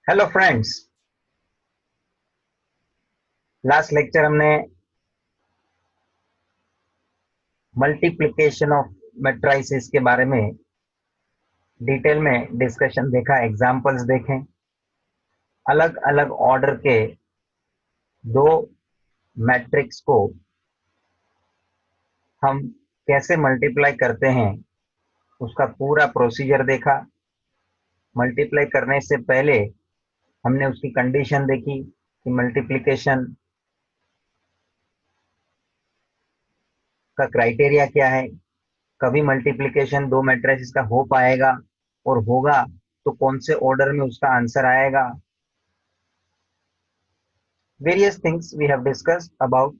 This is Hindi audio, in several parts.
Hello friends. लास्ट लेक्चर हमने मल्टीप्लिकेशन ऑफ मैट्रिसेस के बारे में डिटेल में डिस्कशन देखा, एग्जांपल्स देखें। अलग अलग ऑर्डर के दो मैट्रिक्स को हम कैसे मल्टीप्लाई करते हैं उसका पूरा प्रोसीजर देखा। मल्टीप्लाई करने से पहले हमने उसकी कंडीशन देखी कि मल्टीप्लिकेशन का क्राइटेरिया क्या है, कभी मल्टीप्लिकेशन दो मैट्रिसेस का हो पाएगा और होगा तो कौन से ऑर्डर में उसका आंसर आएगा। Various things we have discussed about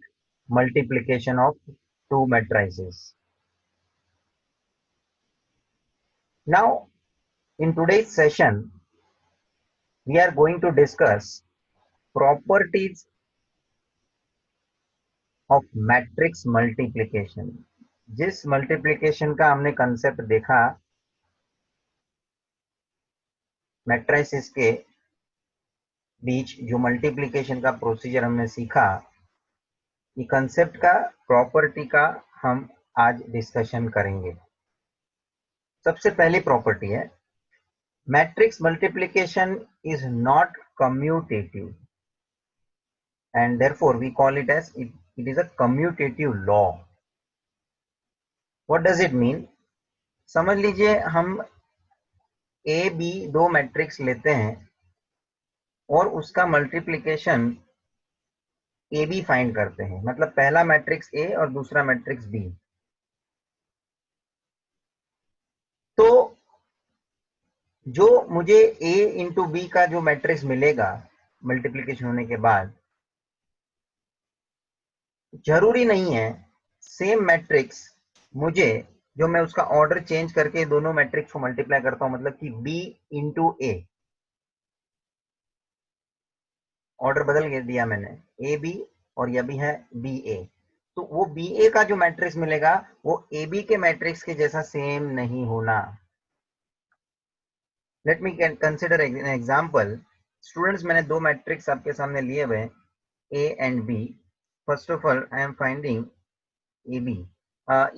multiplication of two matrices. Now, in today's session, we are going to discuss properties of matrix multiplication. जिस मल्टीप्लिकेशन का हमने कंसेप्ट देखा, मैट्रिसेस के बीच जो मल्टीप्लिकेशन का प्रोसीजर हमने सीखा, ये कंसेप्ट का प्रॉपर्टी का हम आज डिस्कशन करेंगे। सबसे पहली प्रॉपर्टी है, matrix multiplication is not commutative and therefore we call it as it is a commutative law. What does it mean? समझ लीजिए हम ए बी दो मैट्रिक्स लेते हैं और उसका मल्टीप्लिकेशन ए बी फाइंड करते हैं, मतलब पहला मैट्रिक्स ए और दूसरा मैट्रिक्स बी। तो जो मुझे ए इंटू बी का जो मैट्रिक्स मिलेगा मल्टीप्लिकेशन होने के बाद, जरूरी नहीं है सेम मैट्रिक्स मुझे, जो मैं उसका ऑर्डर चेंज करके दोनों मैट्रिक्स को मल्टीप्लाई करता हूं, मतलब कि बी इंटू ए, ऑर्डर बदल दिया मैंने, ए बी और यह भी है बी ए, तो वो बी ए का जो मैट्रिक्स मिलेगा वो ए बी के मैट्रिक्स के जैसा सेम नहीं होना। Let me consider an example. Students, मैंने दो मैट्रिक्स आपके सामने लिए हुए, A and B. First of all I am finding A B.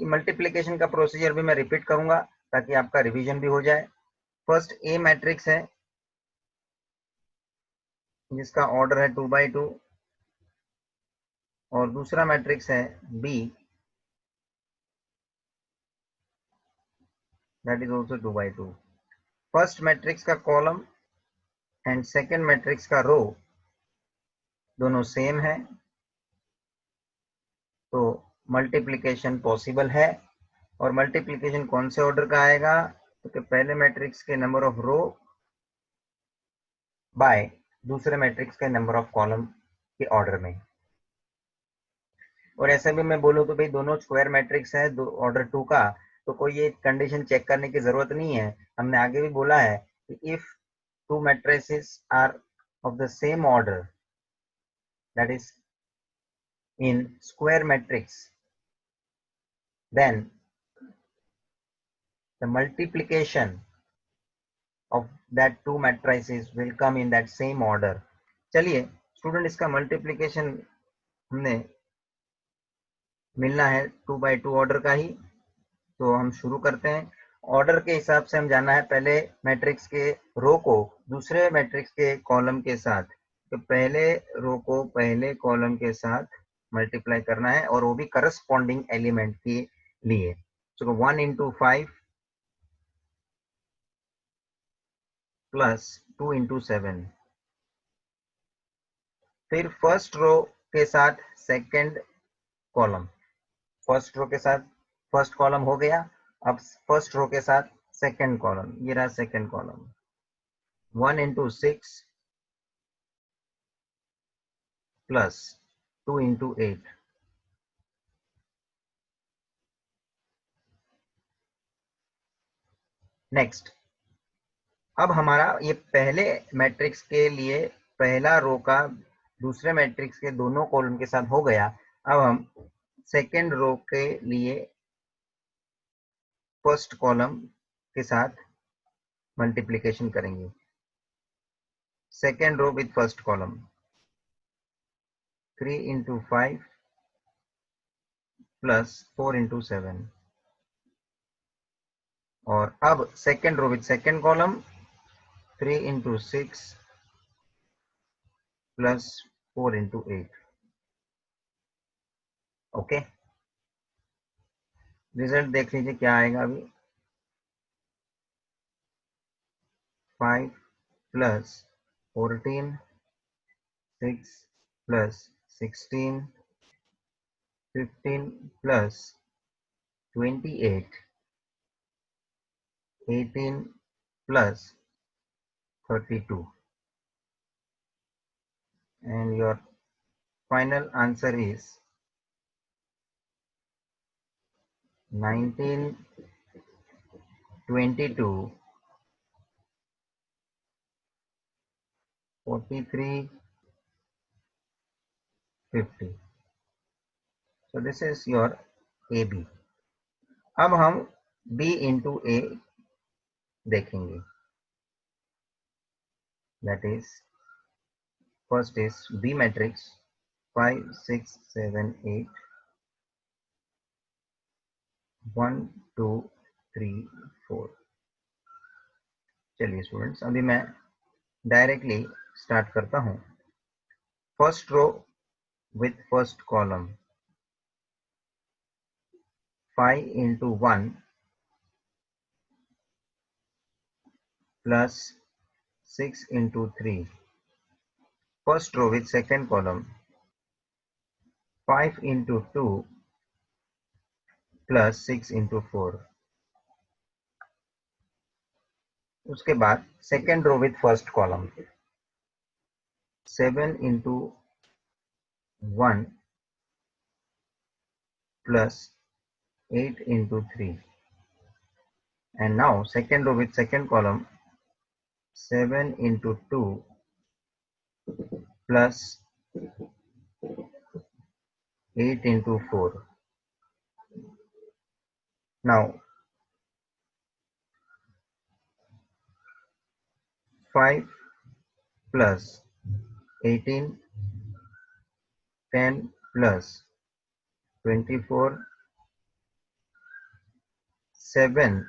Multiplication का प्रोसीजर भी मैं रिपीट करूंगा ताकि आपका रिवीजन भी हो जाए। फर्स्ट ए मैट्रिक्स है जिसका ऑर्डर है 2x2 और दूसरा मैट्रिक्स है B, that is also 2x2। First matrix का कॉलम एंड सेकंड मैट्रिक्स का रो दोनों सेम है, तो मल्टीप्लिकेशन पॉसिबल है। और मल्टीप्लिकेशन कौन से ऑर्डर का आएगा, तो पहले मैट्रिक्स के नंबर ऑफ रो बाय दूसरे मैट्रिक्स के नंबर ऑफ कॉलम के ऑर्डर में। और ऐसे भी मैं बोलूं तो भाई दोनों स्क्वायर मैट्रिक्स है ऑर्डर 2 का, तो कोई ये कंडीशन चेक करने की जरूरत नहीं है। हमने आगे भी बोला है कि if two matrices are of the same order, that is in square matrix, then the multiplication of that two matrices will come in that same order. चलिए स्टूडेंट, इसका मल्टीप्लिकेशन हमने मिलना है 2x2 ऑर्डर का ही, तो हम शुरू करते हैं। ऑर्डर के हिसाब से हम जाना है पहले मैट्रिक्स के रो को दूसरे मैट्रिक्स के कॉलम के साथ, तो पहले रो को पहले कॉलम के साथ मल्टीप्लाई करना है और वो भी करस्पॉन्डिंग एलिमेंट के लिए। तो 1 इंटू 5 प्लस 2 इंटू 7, फिर फर्स्ट रो के साथ सेकंड कॉलम, फर्स्ट रो के साथ फर्स्ट कॉलम हो गया, अब फर्स्ट रो के साथ सेकंड कॉलम, ये रहा second column, 1 into 6 plus 2 into 8। Next, अब हमारा ये पहले मैट्रिक्स के लिए पहला रो का दूसरे मैट्रिक्स के दोनों कॉलम के साथ हो गया। अब हम सेकंड रो के लिए फर्स्ट कॉलम के साथ मल्टीप्लिकेशन करेंगे। second row with first column, 3 into 5 plus 4 into 7, और अब second row with second column, 3 into 6 plus 4 into 8. Okay, result देख लीजिए क्या आएगा अभी। 5 plus 14, 6 plus 16, 15 plus 28, 18 plus 32, and your final answer is 19, 22, 43, 50. So this is your AB. अब हम B into A देखेंगे. That is, first is B matrix 5, 6, 7, 8, 1, 2, 3, 4. चलिए स्टूडेंट्स, अभी मैं डायरेक्टली स्टार्ट करता हूं. First row with first column, 5 into 1 plus 6 into 3. First row with second column, 5 into 2 plus 6 into 4. उसके बाद second row with first column, 7 into 1 plus 8 into 3. And now second row with second column, 7 into 2 plus 8 into 4. Now 5 plus 18, 10 plus 24, 7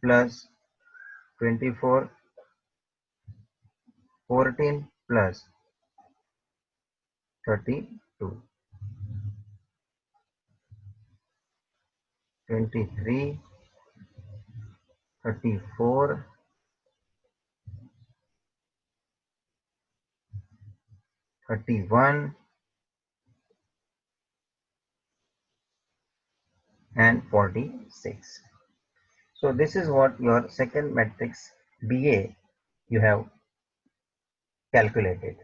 plus 24, 14 plus 32, 23, 34, 31 and 46. So this is what your second matrix BA you have calculated.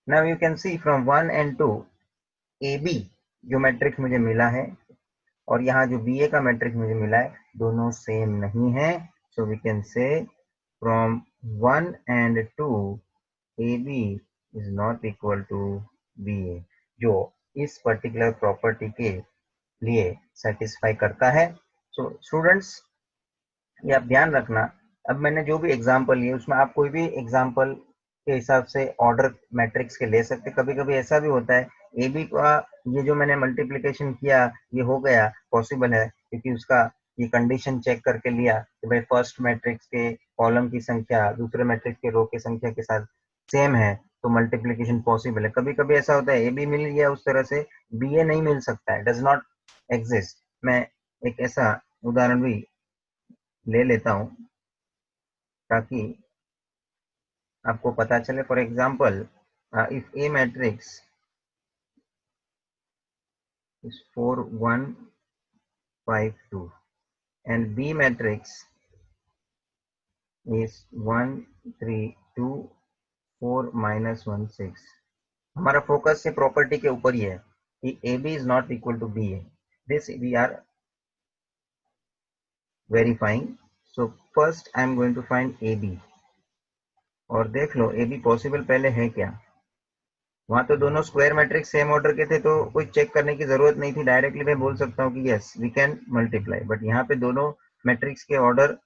Now you can see from 1 and 2 AB जो मैट्रिक्स मुझे मिला है और यहाँ जो BA का मैट्रिक्स मुझे मिला है दोनों सेम नहीं है. So we can say from 1 and 2 AB is not equal to BA, जो इस पर्टिकुलर प्रॉपर्टी के लिए सेटिस्फाई करता है. सो स्टूडेंट्स, ये आप ध्यान रखना. अब मैंने जो भी एग्जांपल लिए उसमें आप कोई भी एग्जांपल के हिसाब से ऑर्डर मैट्रिक्स के ले सकते. कभी कभी ऐसा भी होता है AB का ये जो मैंने मल्टीप्लिकेशन किया ये हो गया, पॉसिबल है क्योंकि उसका ये कंडीशन चेक करके लिया कि भाई फर्स्ट मैट्रिक्स के कॉलम की संख्या दूसरे मैट्रिक्स के रो की संख्या के साथ सेम है तो मल्टीप्लिकेशन पॉसिबल है. कभी कभी ऐसा होता है AB मिल गया उस तरह से, BA नहीं मिल सकता है, डज नॉट एग्जिस्ट. मैं एक ऐसा उदाहरण भी ले लेता हूं ताकि आपको पता चले. For example, if A matrix is 4, 1, 5, 2 and B matrix is 1, 3, 2, 4, -1, 6. हमारा फोकस से प्रॉपर्टी के ऊपर ही है कि AB is not equal to BA. This we are verifying. So first I am going to find AB. और देख लो AB पॉसिबल पहले है क्या. वहां तो दोनों स्क्वायर मैट्रिक्स सेम ऑर्डर के थे तो कोई चेक करने की जरूरत नहीं थी, डायरेक्टली मैं बोल सकता हूँ कि yes we can multiply. But यहाँ पे दोनों मैट्रिक्स के ऑर्डर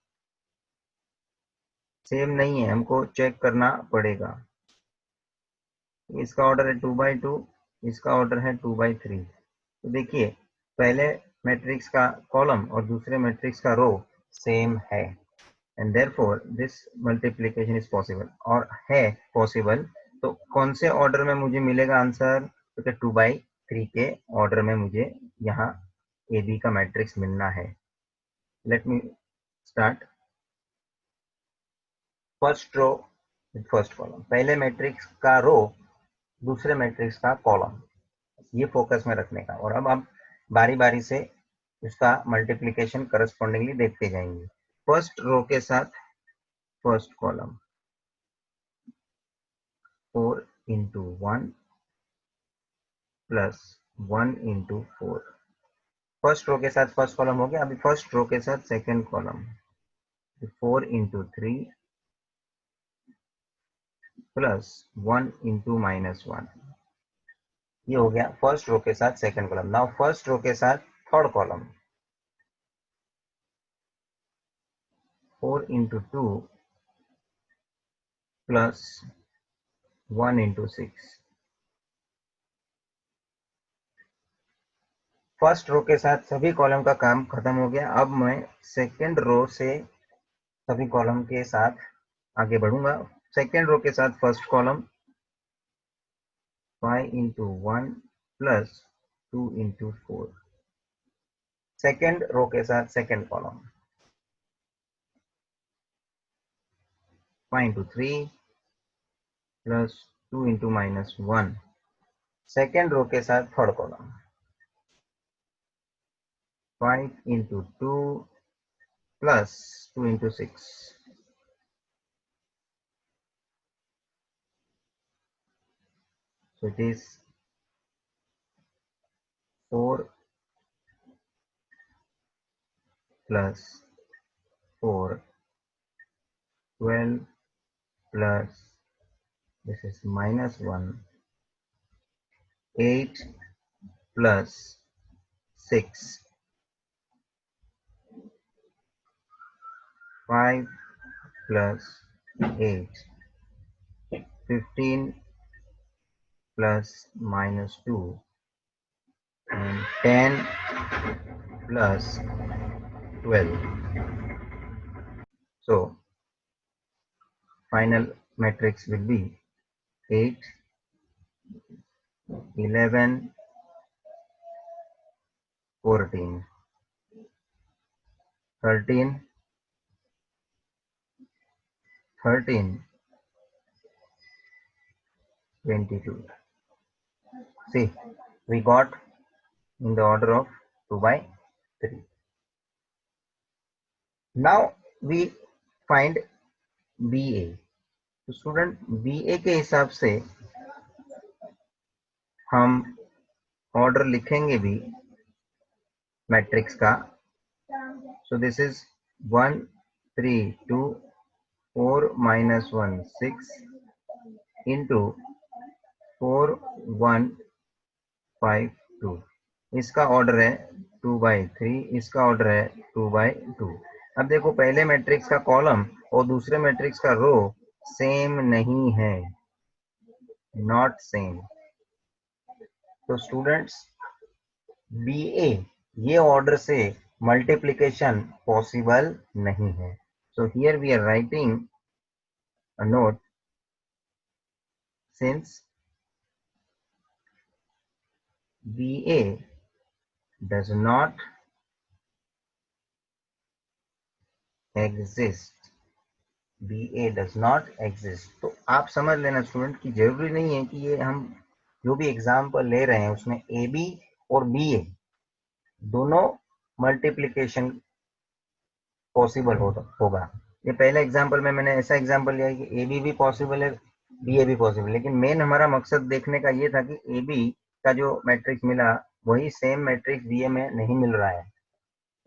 सेम नहीं है, हमको चेक करना पड़ेगा। इसका ऑर्डर है 2/2, इसका ऑर्डर है 2/3। तो देखिए पहले मैट्रिक्स का कॉलम और दूसरे मैट्रिक्स का रो सेम है and therefore this multiplication is possible, और है पॉसिबल। तो कौन से ऑर्डर में मुझे मिलेगा आंसर? तो 2/3 के ऑर्डर में मुझे यहाँ ए बी का मैट्रिक्स मिलना है। Let me start. First row first column, पहले मैट्रिक्स का रो दूसरे मैट्रिक्स का कॉलम, ये फोकस में रखने का। और अब आप बारी बारी से उसका मल्टीप्लिकेशन करस्पॉन्डिंगली देखते जाएंगे। फर्स्ट रो के साथ first column 4 into 1 plus 1 into 4। First row के साथ फर्स्ट कॉलम हो गया। अभी फर्स्ट रो के साथ second column 4 into 3 plus 1 into -1। ये हो गया फर्स्ट रो के साथ second column. Now first row के साथ third column 4 into 2 plus 1 into 6। First row के साथ सभी कॉलम का काम खत्म हो गया। अब मैं सेकेंड रो से सभी कॉलम के साथ आगे बढ़ूंगा। सेकेंड रो के साथ first column 5 into 1 plus 2 into 4। Second row के साथ second column 5 into 3 plus 2 into -1। Second row के साथ third column 5 into 2 plus 2 into 6। So it is 4 plus 4, 12 plus this is -1, 8 plus 6, 5 plus 8, 15 plus -2, and 10 plus 12. So final matrix will be 8, 11, 14, 13, 13, 22. See, we got in the order of 2/3. Now we find BA. तो स्टूडेंट BA के हिसाब से हम ऑर्डर लिखेंगे भी मैट्रिक्स का। सो दिस इज 1 3 2 4 -1 6 इंटू 4 1 5 2। इसका ऑर्डर है 2/3, इसका ऑर्डर है 2/2। अब देखो पहले मैट्रिक्स का कॉलम और दूसरे मैट्रिक्स का रो सेम नहीं है, नॉट सेम। तो स्टूडेंट्स BA ये ऑर्डर से मल्टीप्लिकेशन पॉसिबल नहीं है। So here we are writing a note, since BA does not exist, BA does not exist। तो आप समझ लेना स्टूडेंट कि जरूरी नहीं है कि ये हम जो भी एग्जाम्पल ले रहे हैं उसमें AB और BA दोनों मल्टीप्लिकेशन पॉसिबल होगा। ये पहले एग्जाम्पल में मैंने ऐसा एग्जाम्पल लिया कि AB भी पॉसिबल है, BA भी पॉसिबल, लेकिन मेन हमारा मकसद देखने का ये था कि AB का जो मैट्रिक्स मिला वही सेम मैट्रिक्स BA में नहीं मिल रहा है।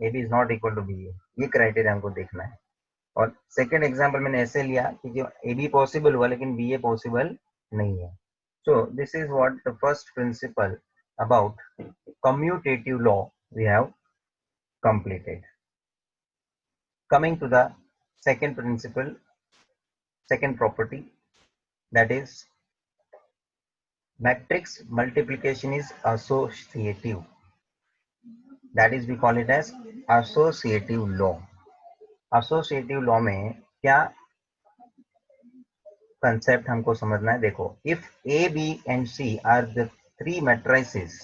AB is not equal to BA, ये क्राइटेरिया हमको देखना है। और सेकेंड एग्जाम्पल मैंने ऐसे लिया कि जो AB पॉसिबल हुआ लेकिन BA पॉसिबल नहीं है। So this is what the first principle about commutative law we have completed. Coming to the second principle, second property, that is matrix multiplication is associative. That is we call it as associative law. Associative law में क्या कंसेप्ट हमको समझना है? देखो, if A, B and C are the three matrices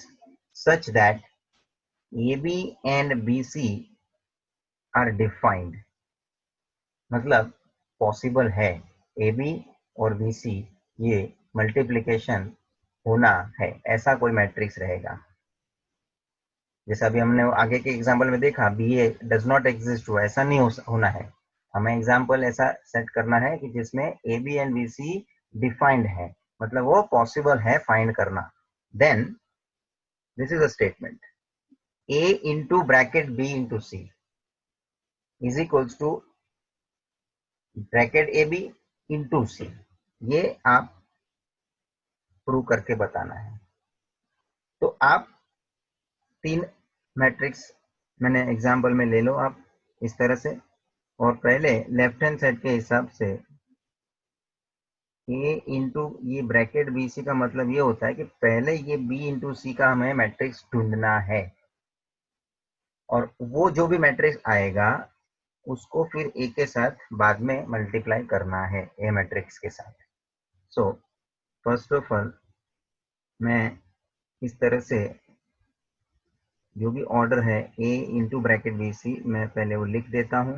such that AB and BC are defined, मतलब पॉसिबल है AB और BC ये मल्टीप्लिकेशन होना है, ऐसा कोई मैट्रिक्स रहेगा। जैसा अभी हमने आगे के एग्जाम्पल में देखा, BA डज नॉट एग्जिस्ट हुआ, ऐसा नहीं होना है। हमें एग्जाम्पल ऐसा सेट करना है कि जिसमें AB एंड BC डिफाइंड है, मतलब वो पॉसिबल है फाइंड करना। Then this is a statement, A into bracket B into C is equals to bracket AB into C। ये आप प्रूव करके बताना है। तो आप तीन मैट्रिक्स मैंने एग्जाम्पल में ले लो आप इस तरह से, और पहले लेफ्ट हैंड साइड के हिसाब से A इंटू ये ब्रैकेट BC का मतलब ये होता है कि पहले ये B इंटू C का हमें मैट्रिक्स ढूंढना है, और वो जो भी मैट्रिक्स आएगा उसको फिर A के साथ बाद में मल्टीप्लाई करना है A मैट्रिक्स के साथ। सो फर्स्ट ऑफ ऑल मैं इस तरह से जो भी ऑर्डर है A इंटू ब्रैकेट BC मैं पहले वो लिख देता हूं,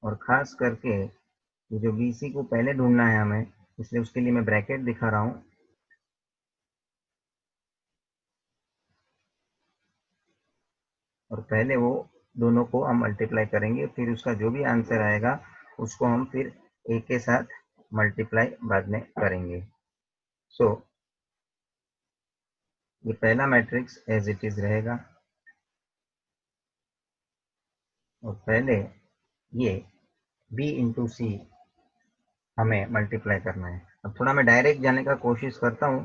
और खास करके ये जो BC को पहले ढूंढना है हमें, इसलिए उसके लिए मैं ब्रैकेट दिखा रहा हूं। और पहले वो दोनों को हम मल्टीप्लाई करेंगे, फिर उसका जो भी आंसर आएगा उसको हम फिर A के साथ मल्टीप्लाई बाद में करेंगे। सो ये पहला मैट्रिक्स एज इट इज रहेगा, और पहले ये B इंटू सी हमें मल्टीप्लाई करना है। अब थोड़ा मैं डायरेक्ट जाने का कोशिश करता हूँ।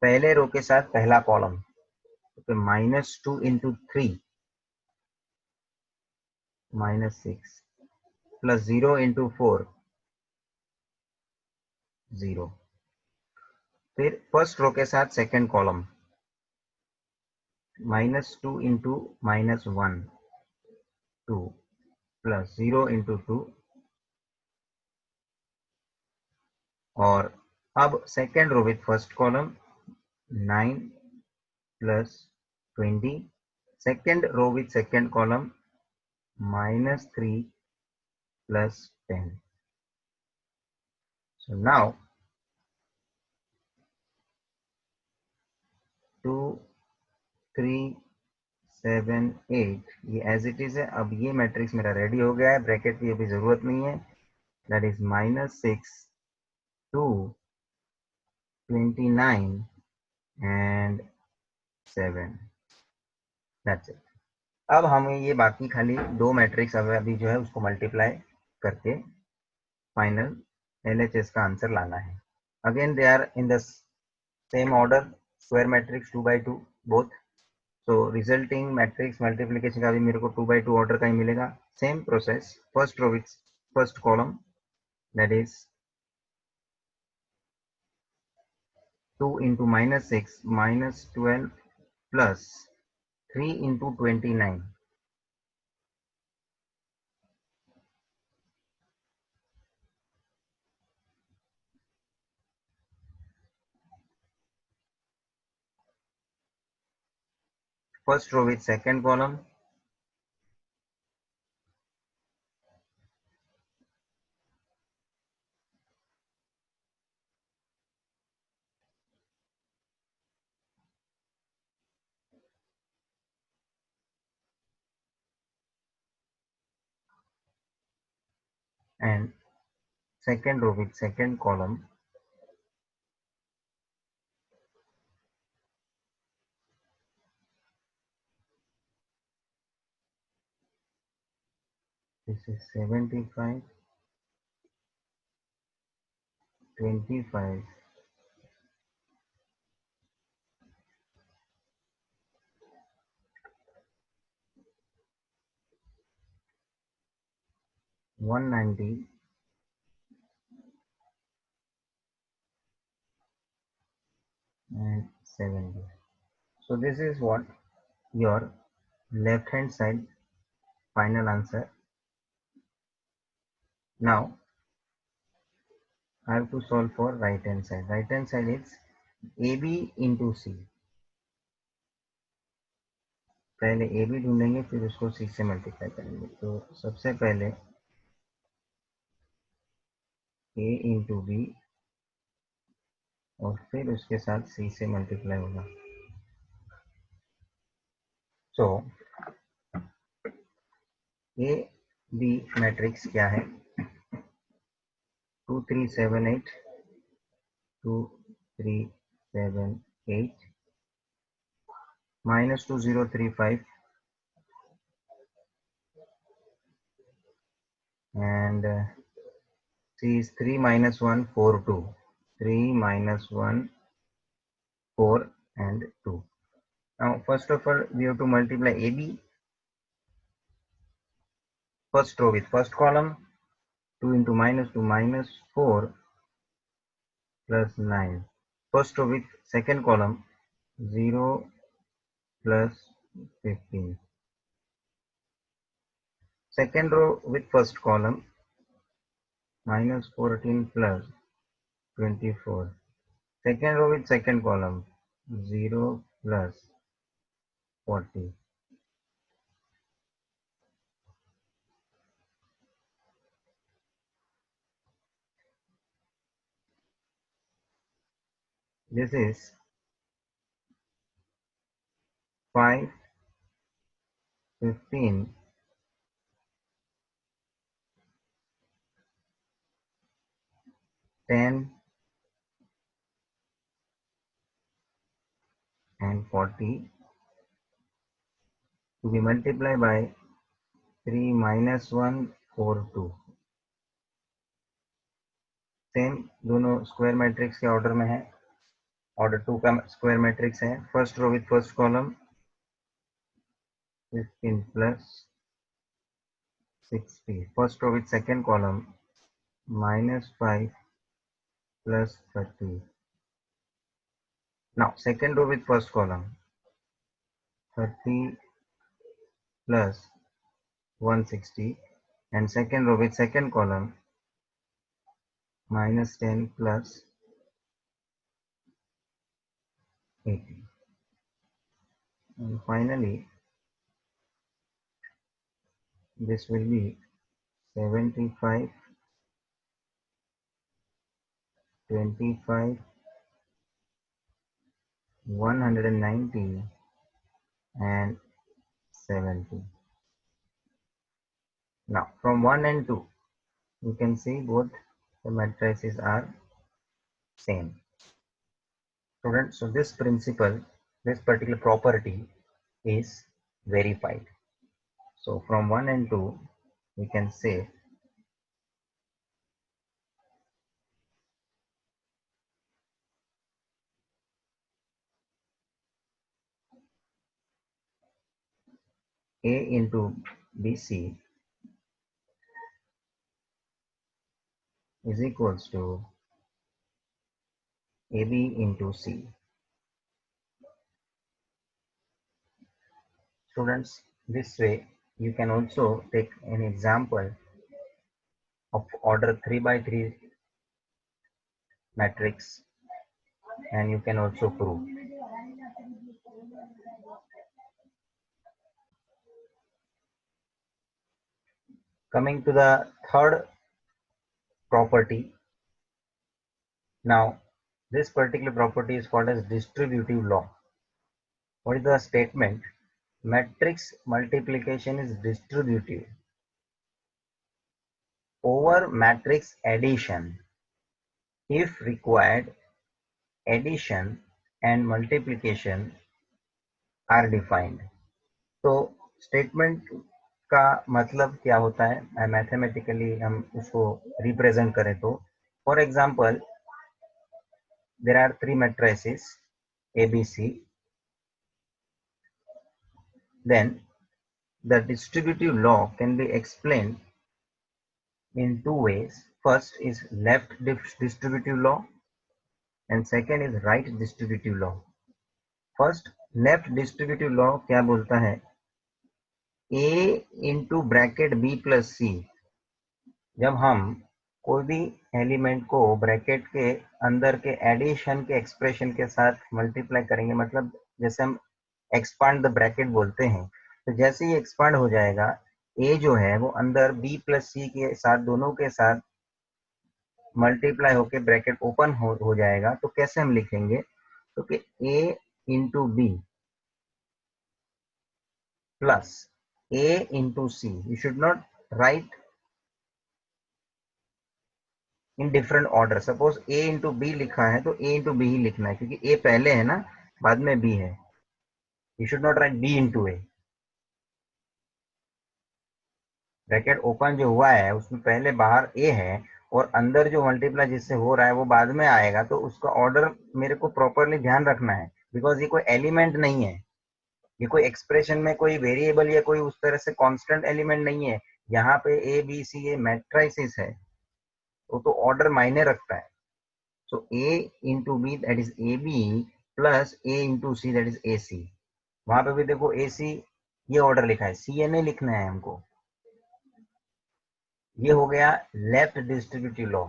पहले रो के साथ पहला कॉलम, तो -2 इंटू 3 -6 प्लस 0 इंटू 4 0। फिर फर्स्ट रो के साथ second column -2 into -1 2 plus 0 into 2, और अब second row with first column 9 plus 20, second row with second column -3 plus 10. So now 2 3 7 8 ये एज इट इज है। अब ये मैट्रिक्स मेरा रेडी हो गया है, ब्रैकेट की अभी जरूरत नहीं है। That is -6 2 29 and 7। That's it. अब हमें ये बाकी खाली दो मैट्रिक्स अभी जो है उसको मल्टीप्लाई करके फाइनल LHS का आंसर लाना है। Again they are in the same order, square matrix 2 by 2 बोथ। तो रिजल्टिंग मैट्रिक्स मल्टीप्लिकेशन का भी मेरे को 2 by 2 ऑर्डर का ही मिलेगा। Same process, first row with first column that is 2 into -6 -12 plus 3 into 29। First row with second column and second row with second column this is 75 25 9 190 and 70. So this is what your left hand side final answer. Now I have to solve for right hand side. Right hand side is AB into C. पहले AB ढूंढेंगे फिर उसको C से मल्टीप्लाई करेंगे. तो सबसे पहले A into B और फिर उसके साथ C से मल्टीप्लाई होगा. So A B मैट्रिक्स क्या है? 2 3 7 8 2 3 7 8 minus 2 0 3 5 and C is 3 minus 1 4 2. 3 minus 1 4 and 2. Now first of all we have to multiply AB first row with first column. 2 into minus 2 minus 4 plus 9. First row with second column 0 plus 15. Second row with first column minus 14 plus 24. Second row with second column 0 plus 40. This is 5, 15, 10 and 40 to be multiplied by 3 minus 1 4 2. Same दोनों स्क्वायर मैट्रिक्स के ऑर्डर में है. ऑर्डर 2 का स्क्वायर मैट्रिक्स है. First row with first column 15 plus 60. First row with second column minus 5 plus 30. Now second row with first column 30 plus 160 and second row with second column minus 10 plus 80. And finally this will be 75, 25, 190 and 70. Now from 1 and 2 you can see both the matrices are same. Students, so this principle, this particular property is verified. So from 1 and 2 we can say A into BC is equals to AB into C. Students, this way you can also take an example of order 3 by 3 matrix and you can also prove. Coming to the third property. Now this particular property is called as distributive law. What is the statement? Matrix multiplication is distributive over matrix addition if required. Addition and multiplication are defined. तो स्टेटमेंट का मतलब क्या होता है? मैथमेटिकली हम उसको रिप्रेजेंट करें तो for example there are three matrices ABC. Then the distributive law can be explained in two ways. First is left distributive law and second is right distributive law. First, left distributive law क्या बोलता है, a into bracket b plus c. जब हम कोई भी एलिमेंट को ब्रैकेट के अंदर के एडिशन के एक्सप्रेशन के साथ मल्टीप्लाई करेंगे, मतलब जैसे हम एक्सपांड द ब्रैकेट बोलते हैं, तो जैसे ही एक्सपांड हो जाएगा a जो है वो अंदर b प्लस सी के साथ, दोनों के साथ मल्टीप्लाई होके ब्रैकेट ओपन हो जाएगा। तो कैसे हम लिखेंगे, तो कि a इंटू B plus a into c. You should not write in different order. Suppose a into b लिखा है तो a into b ही लिखना है, क्योंकि a पहले है ना, बाद में b है। You should not write b into a. Bracket open जो हुआ है उसमें पहले बाहर a है और अंदर जो मल्टीप्लाई जिससे हो रहा है वो बाद में आएगा, तो उसका ऑर्डर मेरे को प्रॉपरली ध्यान रखना है, बिकॉज ये कोई एलिमेंट नहीं है, ये कोई एक्सप्रेशन में कोई वेरिएबल या कोई उस तरह से कांस्टेंट एलिमेंट नहीं है। यहाँ पे ए बी सी ये मैट्रिसेस है, वो तो ऑर्डर मायने रखता है। So a into b that is a b plus a into c that is a c. वहां पे भी देखो ए सी ये ऑर्डर लिखा है, सी ए नहीं लिखना है हमको। ये हो गया left distributive law.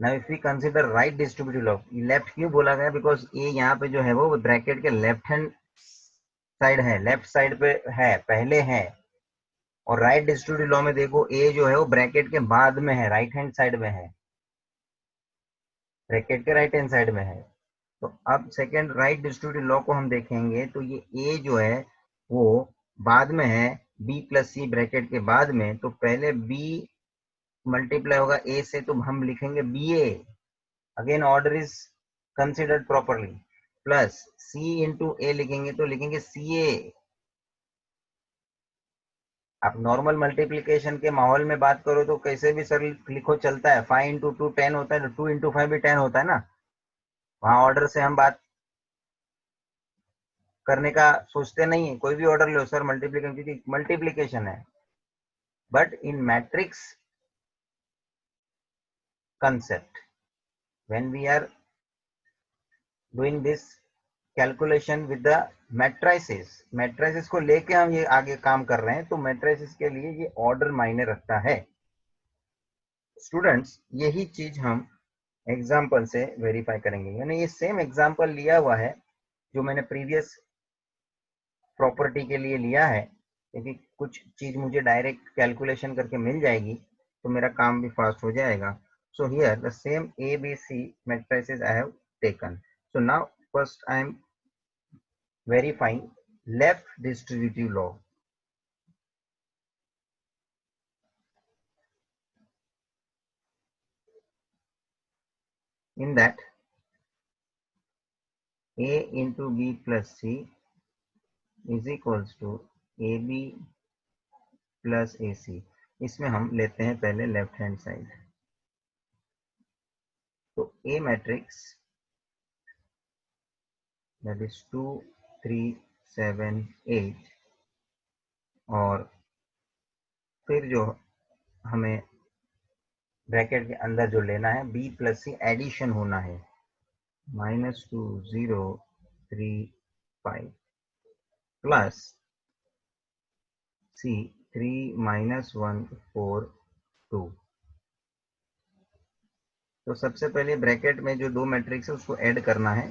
Now if we consider right distributive law, left क्यों बोला गया, बिकॉज ए यहाँ पे जो है वो ब्रैकेट के लेफ्ट हैंड साइड है, लेफ्ट साइड पे है, पहले है। और राइट डिस्ट्रीब्यूटिव लॉ में देखो ए जो है वो ब्रैकेट के बाद में है, राइट हैंड साइड में है, ब्रैकेट के राइट हैंड साइड में है। तो अब सेकेंड राइट डिस्ट्रीब्यूटिव लॉ को हम देखेंगे तो ये ए जो है वो बाद में है, बी प्लस सी ब्रैकेट के बाद में, तो पहले बी मल्टीप्लाई होगा ए से, तो हम लिखेंगे B a, again order is considered properly, plus c into a लिखेंगे तो लिखेंगे सी ए। आप नॉर्मल मल्टीप्लीकेशन के माहौल में बात करो तो कैसे भी सर लिखो चलता है, 5 इंटू 2 10 होता है, तो 2 इंटू 5 भी 10 होता है ना। वहां ऑर्डर से हम बात करने का सोचते नहीं है, कोई भी ऑर्डर लो सर मल्टीप्लीकेशन, क्योंकि मल्टीप्लीकेशन है। But in matrix concept, when we are doing this calculation with the matrices को लेके हम ये आगे काम कर रहे हैं, तो matrices के लिए ये ऑर्डर मायने रखता है। स्टूडेंट्स, यही चीज हम एग्जाम्पल से वेरीफाई करेंगे, यानी ये सेम एग्जाम्पल लिया हुआ है जो मैंने प्रीवियस प्रॉपर्टी के लिए लिया है, क्योंकि कुछ चीज मुझे डायरेक्ट कैलकुलेशन करके मिल जाएगी तो मेरा काम भी फास्ट हो जाएगा। So here the same A B C matrices I have taken. So now first I am verifying left distributive law. In that, a into b plus c is equals to ab plus ac। इसमें हम लेते हैं पहले लेफ्ट हैंड साइड, तो a मैट्रिक्स that is 2 3 7 8, और फिर जो हमें ब्रैकेट के अंदर जो लेना है b प्लस सी एडिशन होना है, -2 0 3 5 प्लस सी 3 -1 4 2। तो सबसे पहले ब्रैकेट में जो दो मैट्रिक्स है उसको ऐड करना है।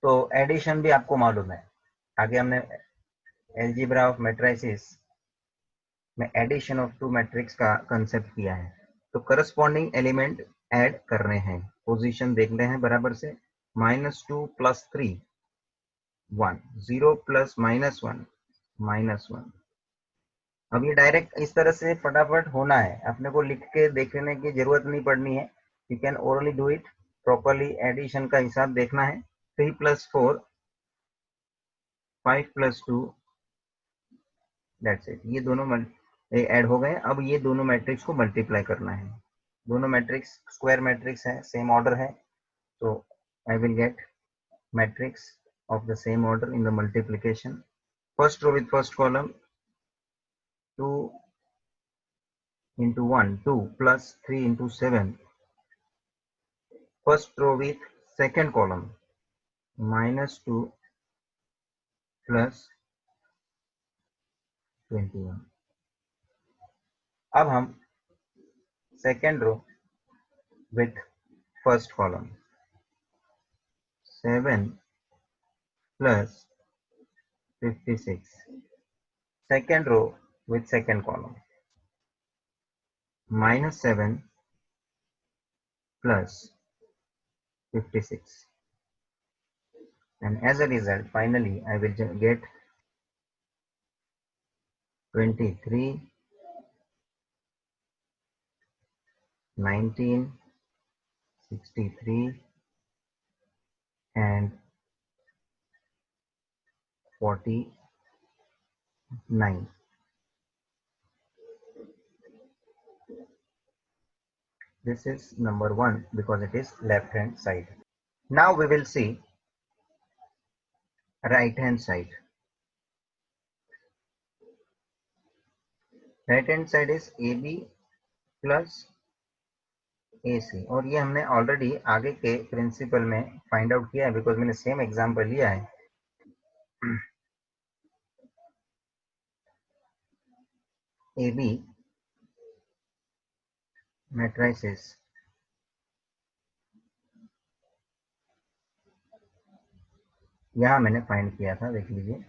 तो एडिशन भी आपको मालूम है, आगे हमने एलजेब्रा ऑफ मैट्रिसेस में एडिशन ऑफ टू मैट्रिक्स का कंसेप्ट किया है। तो करस्पॉन्डिंग एलिमेंट ऐड कर रहे हैं, पोजीशन देख रहे हैं बराबर से, -2 + 3 1 0 + -1 -1। अब ये डायरेक्ट इस तरह से फटाफट होना है, अपने को लिख के देखने की जरूरत नहीं पड़नी है, you can orally do it properly. Addition का हिसाब देखना है, 3 + 4 5 + 2 दैट्स इट। ये दोनों ऐड हो गए। अब ये दोनों मैट्रिक्स को मल्टीप्लाई करना है, दोनों मैट्रिक्स स्क्वायर मैट्रिक्स है, सेम ऑर्डर है, तो I will get matrix of the same order in the multiplication. First row with first column, 2 into 1, 2 plus 3 into 7. First row with second column, minus 2 plus 21. अब हम second row with first column, 7 plus 56. Second row with second column, minus 7 plus 56. And as a result, finally, I will get 23, 19, 63, and 49. This is number 1 because it is left hand side. Now we will see right hand side. Right hand side is AB plus AC और ये हमने ऑलरेडी आगे के प्रिंसिपल में फाइंड आउट किया है बिकॉज मैंने सेम एग्जांपल लिया है. AB matrices यहाँ मैंने फाइंड किया था, देख लीजिए,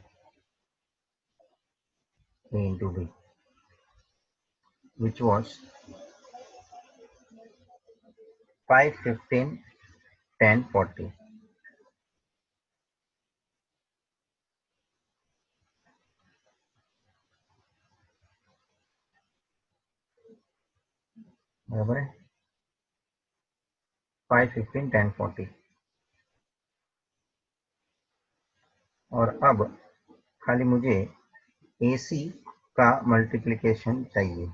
A into B which was 5, 15, 10, 40. बराबर है 5, 15, 10, 40. और अब खाली मुझे AC का मल्टीप्लिकेशन चाहिए.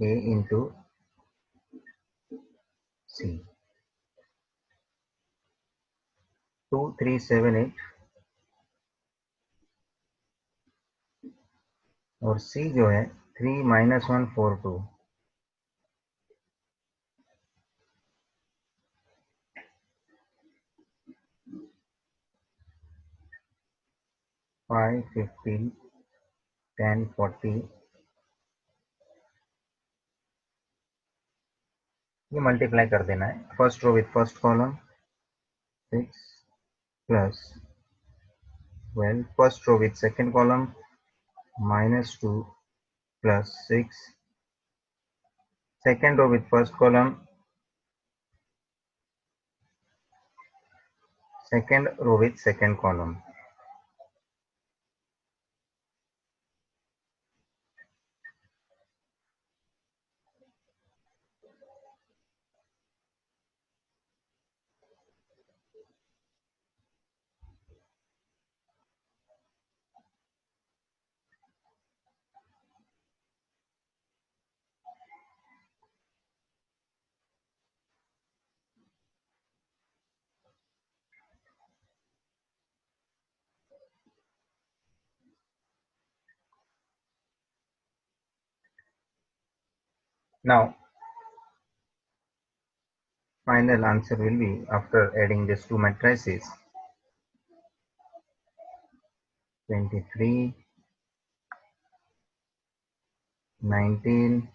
A into C 2, 3, 7, 8 और C जो है 3, -1, 4, 2. 5, 15, 10, 40. ये मल्टीप्लाई कर देना है. First row with first column 6 plus 12. First row with second column, -2 plus 6. Second row with first column, second row with second column. Now, final answer will be after adding these two matrices 23, 19,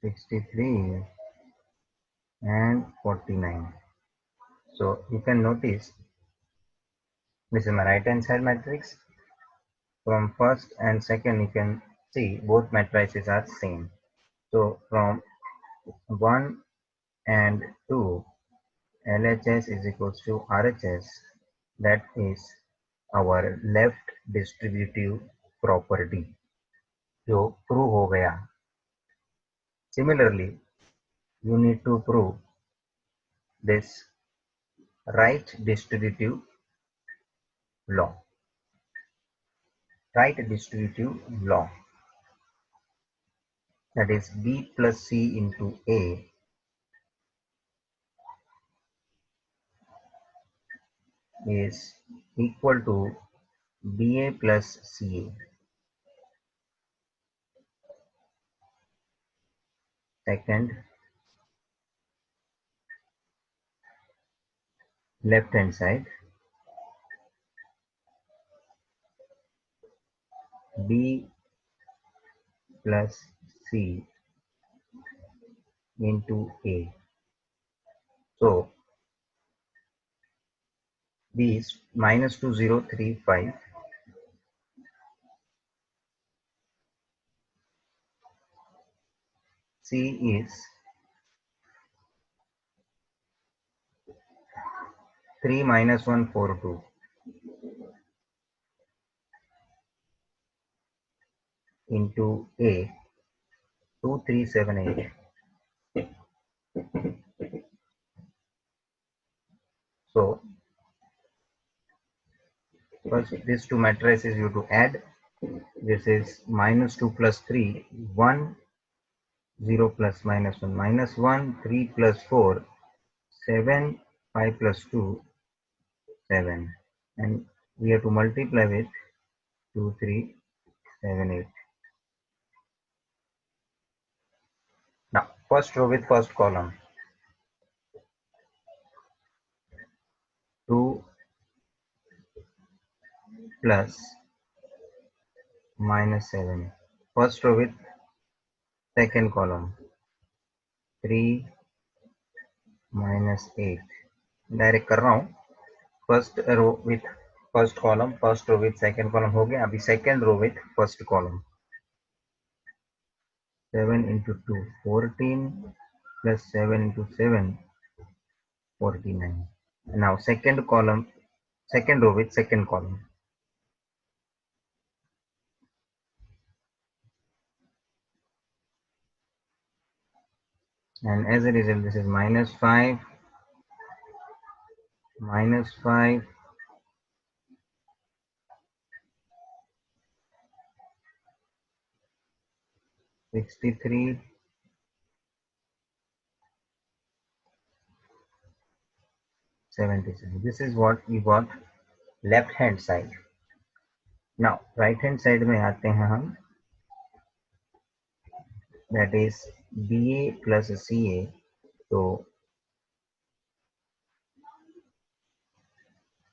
63 and 49. So you can notice this is my right hand side matrix. From first and second you can see both matrices are same. So from 1 and 2, LHS is equals to RHS. That is our left distributive property जो prove हो गया. Similarly, you need to prove this right distributive law. Right distributive law. that is B plus C into A is equal to BA plus CA. Second, left hand side, B plus C into A. So B is minus 2035. C is 3 minus 142 into A 2378. So first these two matrices you to add. This is minus 2 plus 3, 1, 0 plus minus 1, minus 1, 3 plus 4, 7, 5 plus 2, 7. And we have to multiply with 2, 3, 7, 8. Now, first row with first column. 2 plus minus 7. First row with second column. 3 minus 8. Direct कर रहा हूँ. First row with first column, first row with second column हो गया. अभी second row with first column. 7 into 2 14 plus 7 into 7 49. Now second column, second row with second column. And as a result, this is minus 5, minus 5, 63, 77. This is what we got left hand side. Now right hand side में आते हैं हम. That is BA plus CA. तो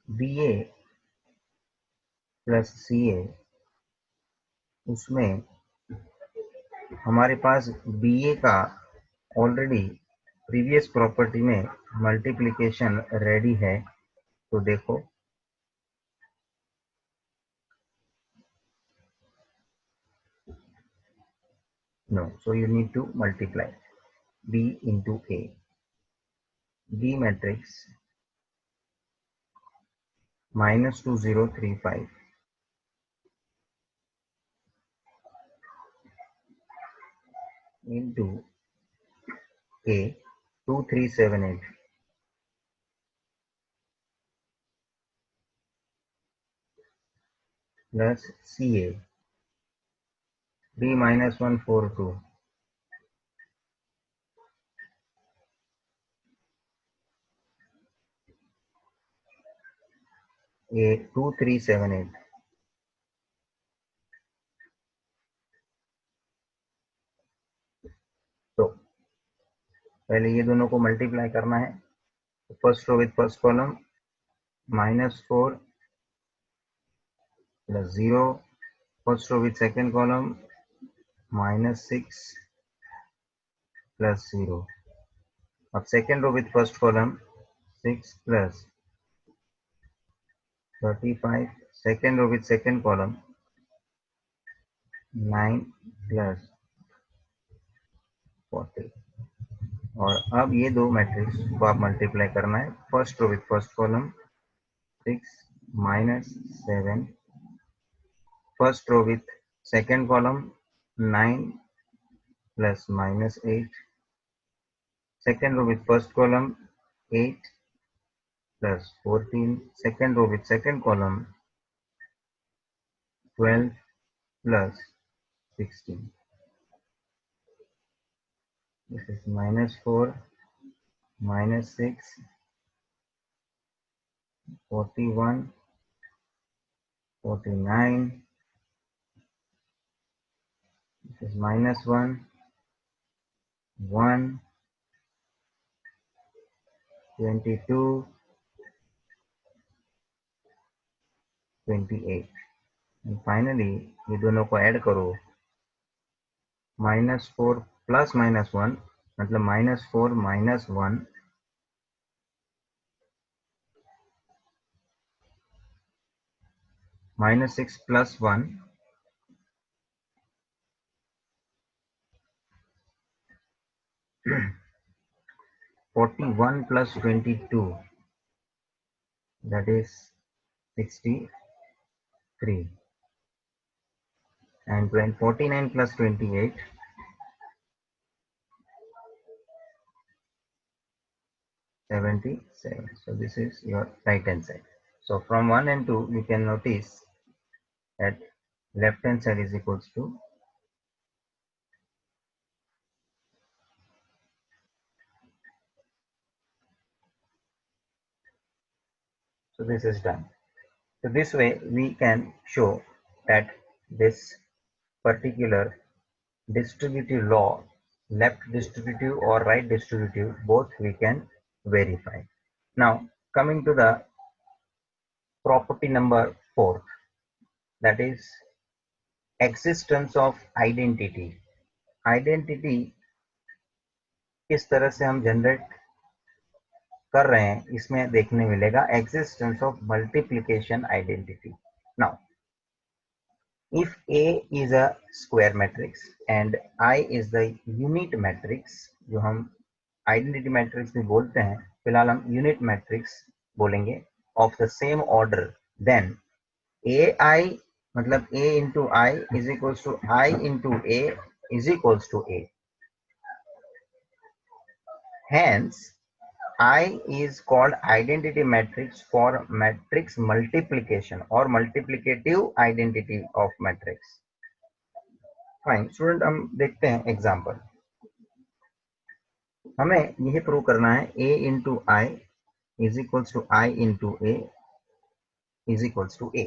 BA plus CA, उसमें हमारे पास BA का ऑलरेडी प्रीवियस प्रॉपर्टी में मल्टीप्लिकेशन रेडी है. तो देखो no, so you need to multiply B into A. B matrix minus 2035 into A 2378 plus CA 3 minus 142 A 2378. तो पहले ये दोनों को मल्टीप्लाई करना है. First row with first column minus 4 plus 0. First row with second column minus 6 plus 0. अब second row with first column 6 plus 35. Second row with second column 9 plus 40. और अब ये दो मैट्रिक्स को आप मल्टीप्लाई करना है. First row with first column 6 minus 7. First row with second column 9 plus minus 8. Second row with first column 8 plus 14. Second row with second column 12 plus 16. This is -4, -6, 41, 49. This is -1, 1, 22, 28. And finally ये दोनों को ऐड करो, -4 प्लस -1 मतलब -4 -1, -6 plus 1, 41 plus 22, that is 63, and 49 plus 28, 77. So this is your right hand side. So from 1 and 2 you can notice that left hand side is equals to so this is done. So this way we can show that this particular distributive law, left distributive or right distributive, both we can verify. Now coming to the property number 4, that is existence of identity. Identity किस तरह से हम जनरेट कर रहे हैं इसमें देखने मिलेगा existence of multiplication identity. Now if A is a square matrix and I is the unit matrix, जो हम identity matrix भी बोलते हैं, फिलहाल हम unit matrix बोलेंगे, of the same order, then AI मतलब A into I is equals to I into A is equals to A. Hence I is called identity matrix for matrix multiplication or multiplicative identity of matrix. Fine student, हम देखते हैं एग्जांपल. हमें यह प्रूव करना है A into I is equals to I into a is equals to a.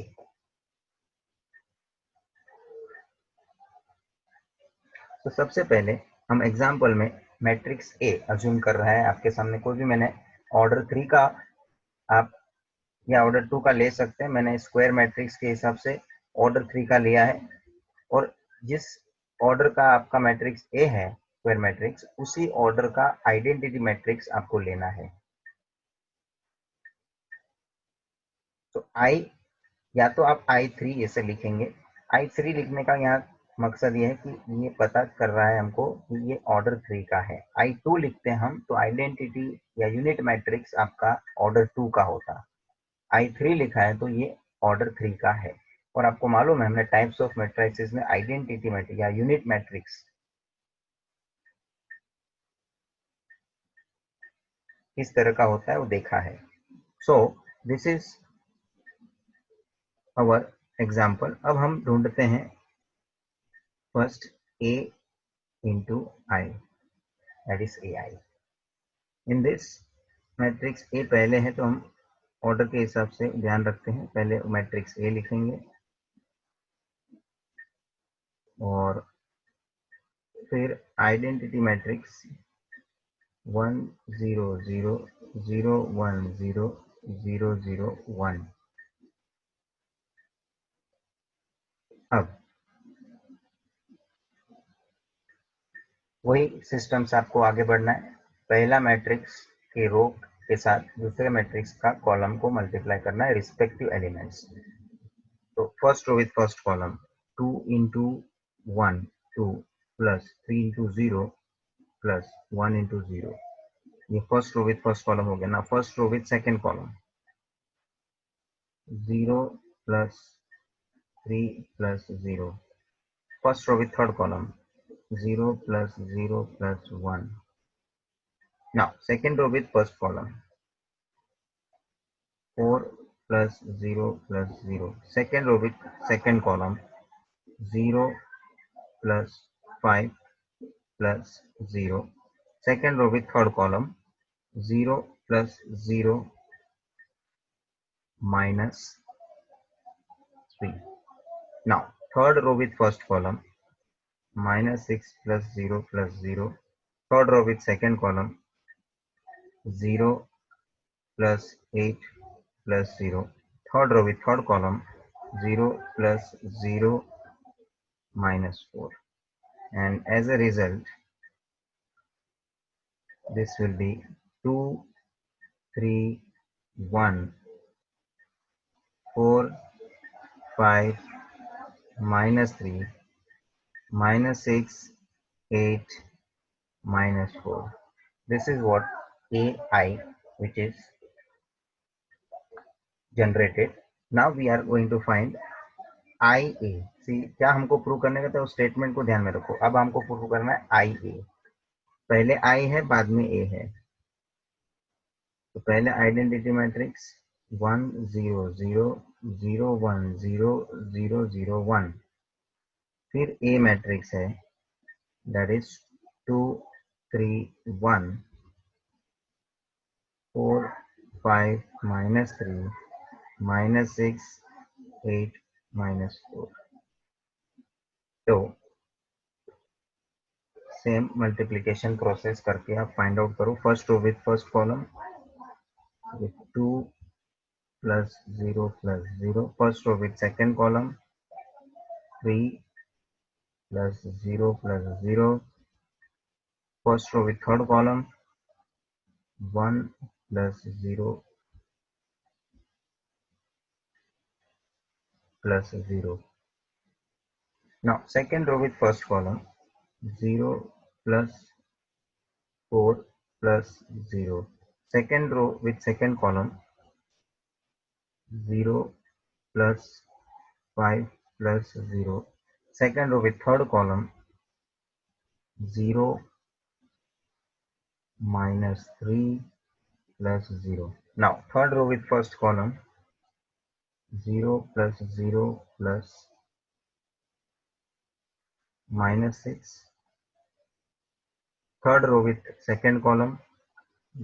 तो सबसे पहले हम एग्जांपल में मैट्रिक्स ए अज्यूम कर रहा है. आपके सामने कोई भी मैंने ऑर्डर 3 का आप या ऑर्डर 2 का ले सकते हैं. मैंने स्क्वायर मैट्रिक्स के हिसाब से ऑर्डर 3 का लिया है और जिस ऑर्डर का आपका मैट्रिक्स ए है स्क्वायर मैट्रिक्स, उसी ऑर्डर का आइडेंटिटी मैट्रिक्स आपको लेना है. तो आई या तो आप I3 ऐसे लिखेंगे. I3 लिखने का यहाँ मकसद ये है कि ये पता कर रहा है हमको कि ये ऑर्डर 3 का है. I2 लिखते हैं हम तो आइडेंटिटी या यूनिट मैट्रिक्स आपका ऑर्डर 2 का होता. I3 लिखा है तो ये ऑर्डर 3 का है. और आपको मालूम है हमने टाइप्स ऑफ मैट्रिसेस में आइडेंटिटी मैट्रिक्स या यूनिट मैट्रिक्स किस तरह का होता है वो देखा है. So this is our example. अब हम ढूंढते हैं first A into I, that is AI. In this matrix A पहले है तो हम ऑर्डर के हिसाब से ध्यान रखते हैं. पहले मैट्रिक्स A लिखेंगे और फिर आइडेंटिटी मैट्रिक्स 1 0 0 0 1 0 0 0 1. अब वही सिस्टम से आपको आगे बढ़ना है. पहला मैट्रिक्स के रो के साथ दूसरे मैट्रिक्स का कॉलम को मल्टीप्लाई करना है रिस्पेक्टिव एलिमेंट्स. तो first row with first column 2 into 1 2 plus 3 into 0 plus 1 into 0. ये first row with first column हो गया ना. First row with second column 0 plus 3 plus 0. First row with third column 0 plus 0 plus 1. Now second row with first column 4 plus 0 plus 0. Second row with second column 0 plus 5 plus 0. second row with third column 0 plus 0 minus 3. Now third row with first column minus 6 plus 0 plus 0. Third row with second column 0 plus 8 plus 0. Third row with third column 0 plus 0 minus 4. And as a result, this will be 2, 3, 1, 4, 5, minus 3, minus 6, 8, minus 4. This is what AI, which is generated. Now we are going to find IA. सी क्या हमको प्रूव करने का था, उस स्टेटमेंट को ध्यान में रखो. अब हमको प्रूव करना है IA. पहले I है, बाद में A है. तो पहले आइडेंटिटी मैट्रिक्स 1 0 0 0 1 0 0 0 1. फिर A मैट्रिक्स है, that is 2 3 1 4 5 minus 3 minus 6 8 minus 4. तो सेम मल्टीप्लिकेशन प्रोसेस करके आप फाइंड आउट करो. First row with first column with 2 plus 0 plus 0. First row with second column 3 plus 0 plus 0. First row with third column 1 plus 0 plus 0. Now second row with first column 0 plus 4 plus 0. Second row with second column 0 plus 5 plus 0. Second row with third column 0 minus 3 plus 0. Now third row with first column 0 plus 0 plus minus 6. Third row with second column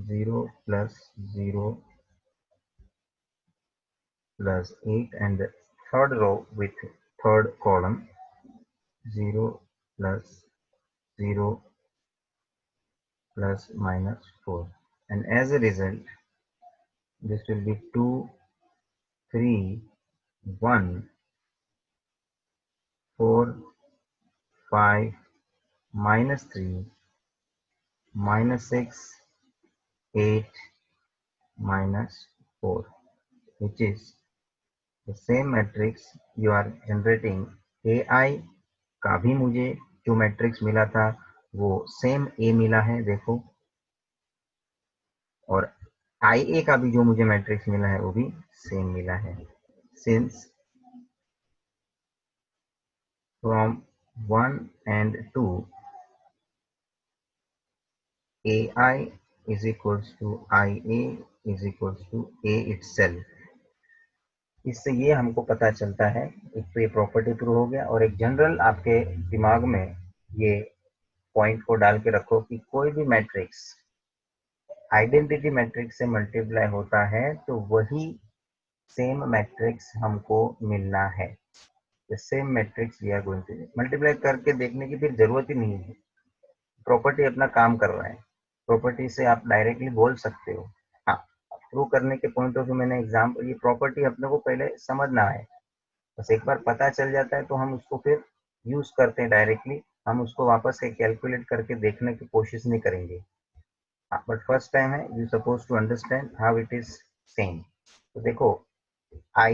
0 plus 0 plus 8, and third row with third column 0 plus 0 plus minus 4. And as a result, this will be 2 3 1 4 5 minus 3 minus 6 8 minus 4, which is the same matrix you are generating. AI का भी मुझे जो मैट्रिक्स मिला था वो सेम A मिला है, देखो. और IA का भी जो मुझे मैट्रिक्स मिला है वो भी सेम मिला है. Since from 1 and 2 AI is equals to IA is equals to A itself. इससे ये हमको पता चलता है, एक तो ये प्रॉपर्टी प्रूव हो गया, और एक जनरल आपके दिमाग में ये पॉइंट को डाल के रखो कि कोई भी मैट्रिक्स आइडेंटिटी मैट्रिक्स से मल्टीप्लाई होता है तो वही सेम मैट्रिक्स हमको मिलना है. The same matrix we are going to multiply करके देखने की फिर जरूरत ही नहीं है. प्रॉपर्टी अपना काम कर रहा है. प्रॉपर्टी से आप डायरेक्टली बोल सकते हो. हाँ, प्रूव करने के पॉइंट ऑफ व्यू मैंने एग्जाम्पल, ये प्रॉपर्टी अपने को पहले समझना है. बस एक बार पता चल जाता है तो हम उसको फिर यूज करते हैं डायरेक्टली. हम उसको वापस से कैलकुलेट करके देखने की कोशिश नहीं करेंगे. बट फर्स्ट टाइम है, you suppose to understand how it is same. तो देखो, I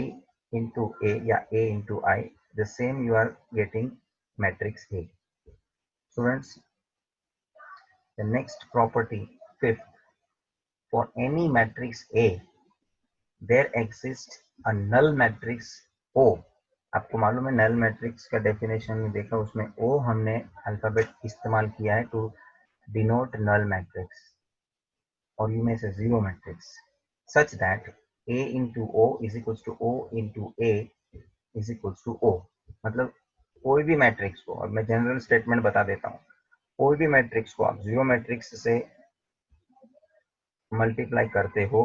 into A या A into I, the same you are getting matrix A. Students, the next property, fifth, for any matrix A, there exists a null matrix O. आपको मालूम है नल मैट्रिक्स का डेफिनेशन में देखा, उसमें O हमने अल्फाबेट इस्तेमाल किया है टू डिनोट नल मैट्रिक्स, और यू में से zero matrix, such that A into O is equals to O into A is equals to O. मतलब कोई भी मैट्रिक्स को, अब मैं जनरल स्टेटमेंट बता देता हूँ, कोई भी मैट्रिक्स को आप जीरो मैट्रिक्स से मल्टीप्लाई करते हो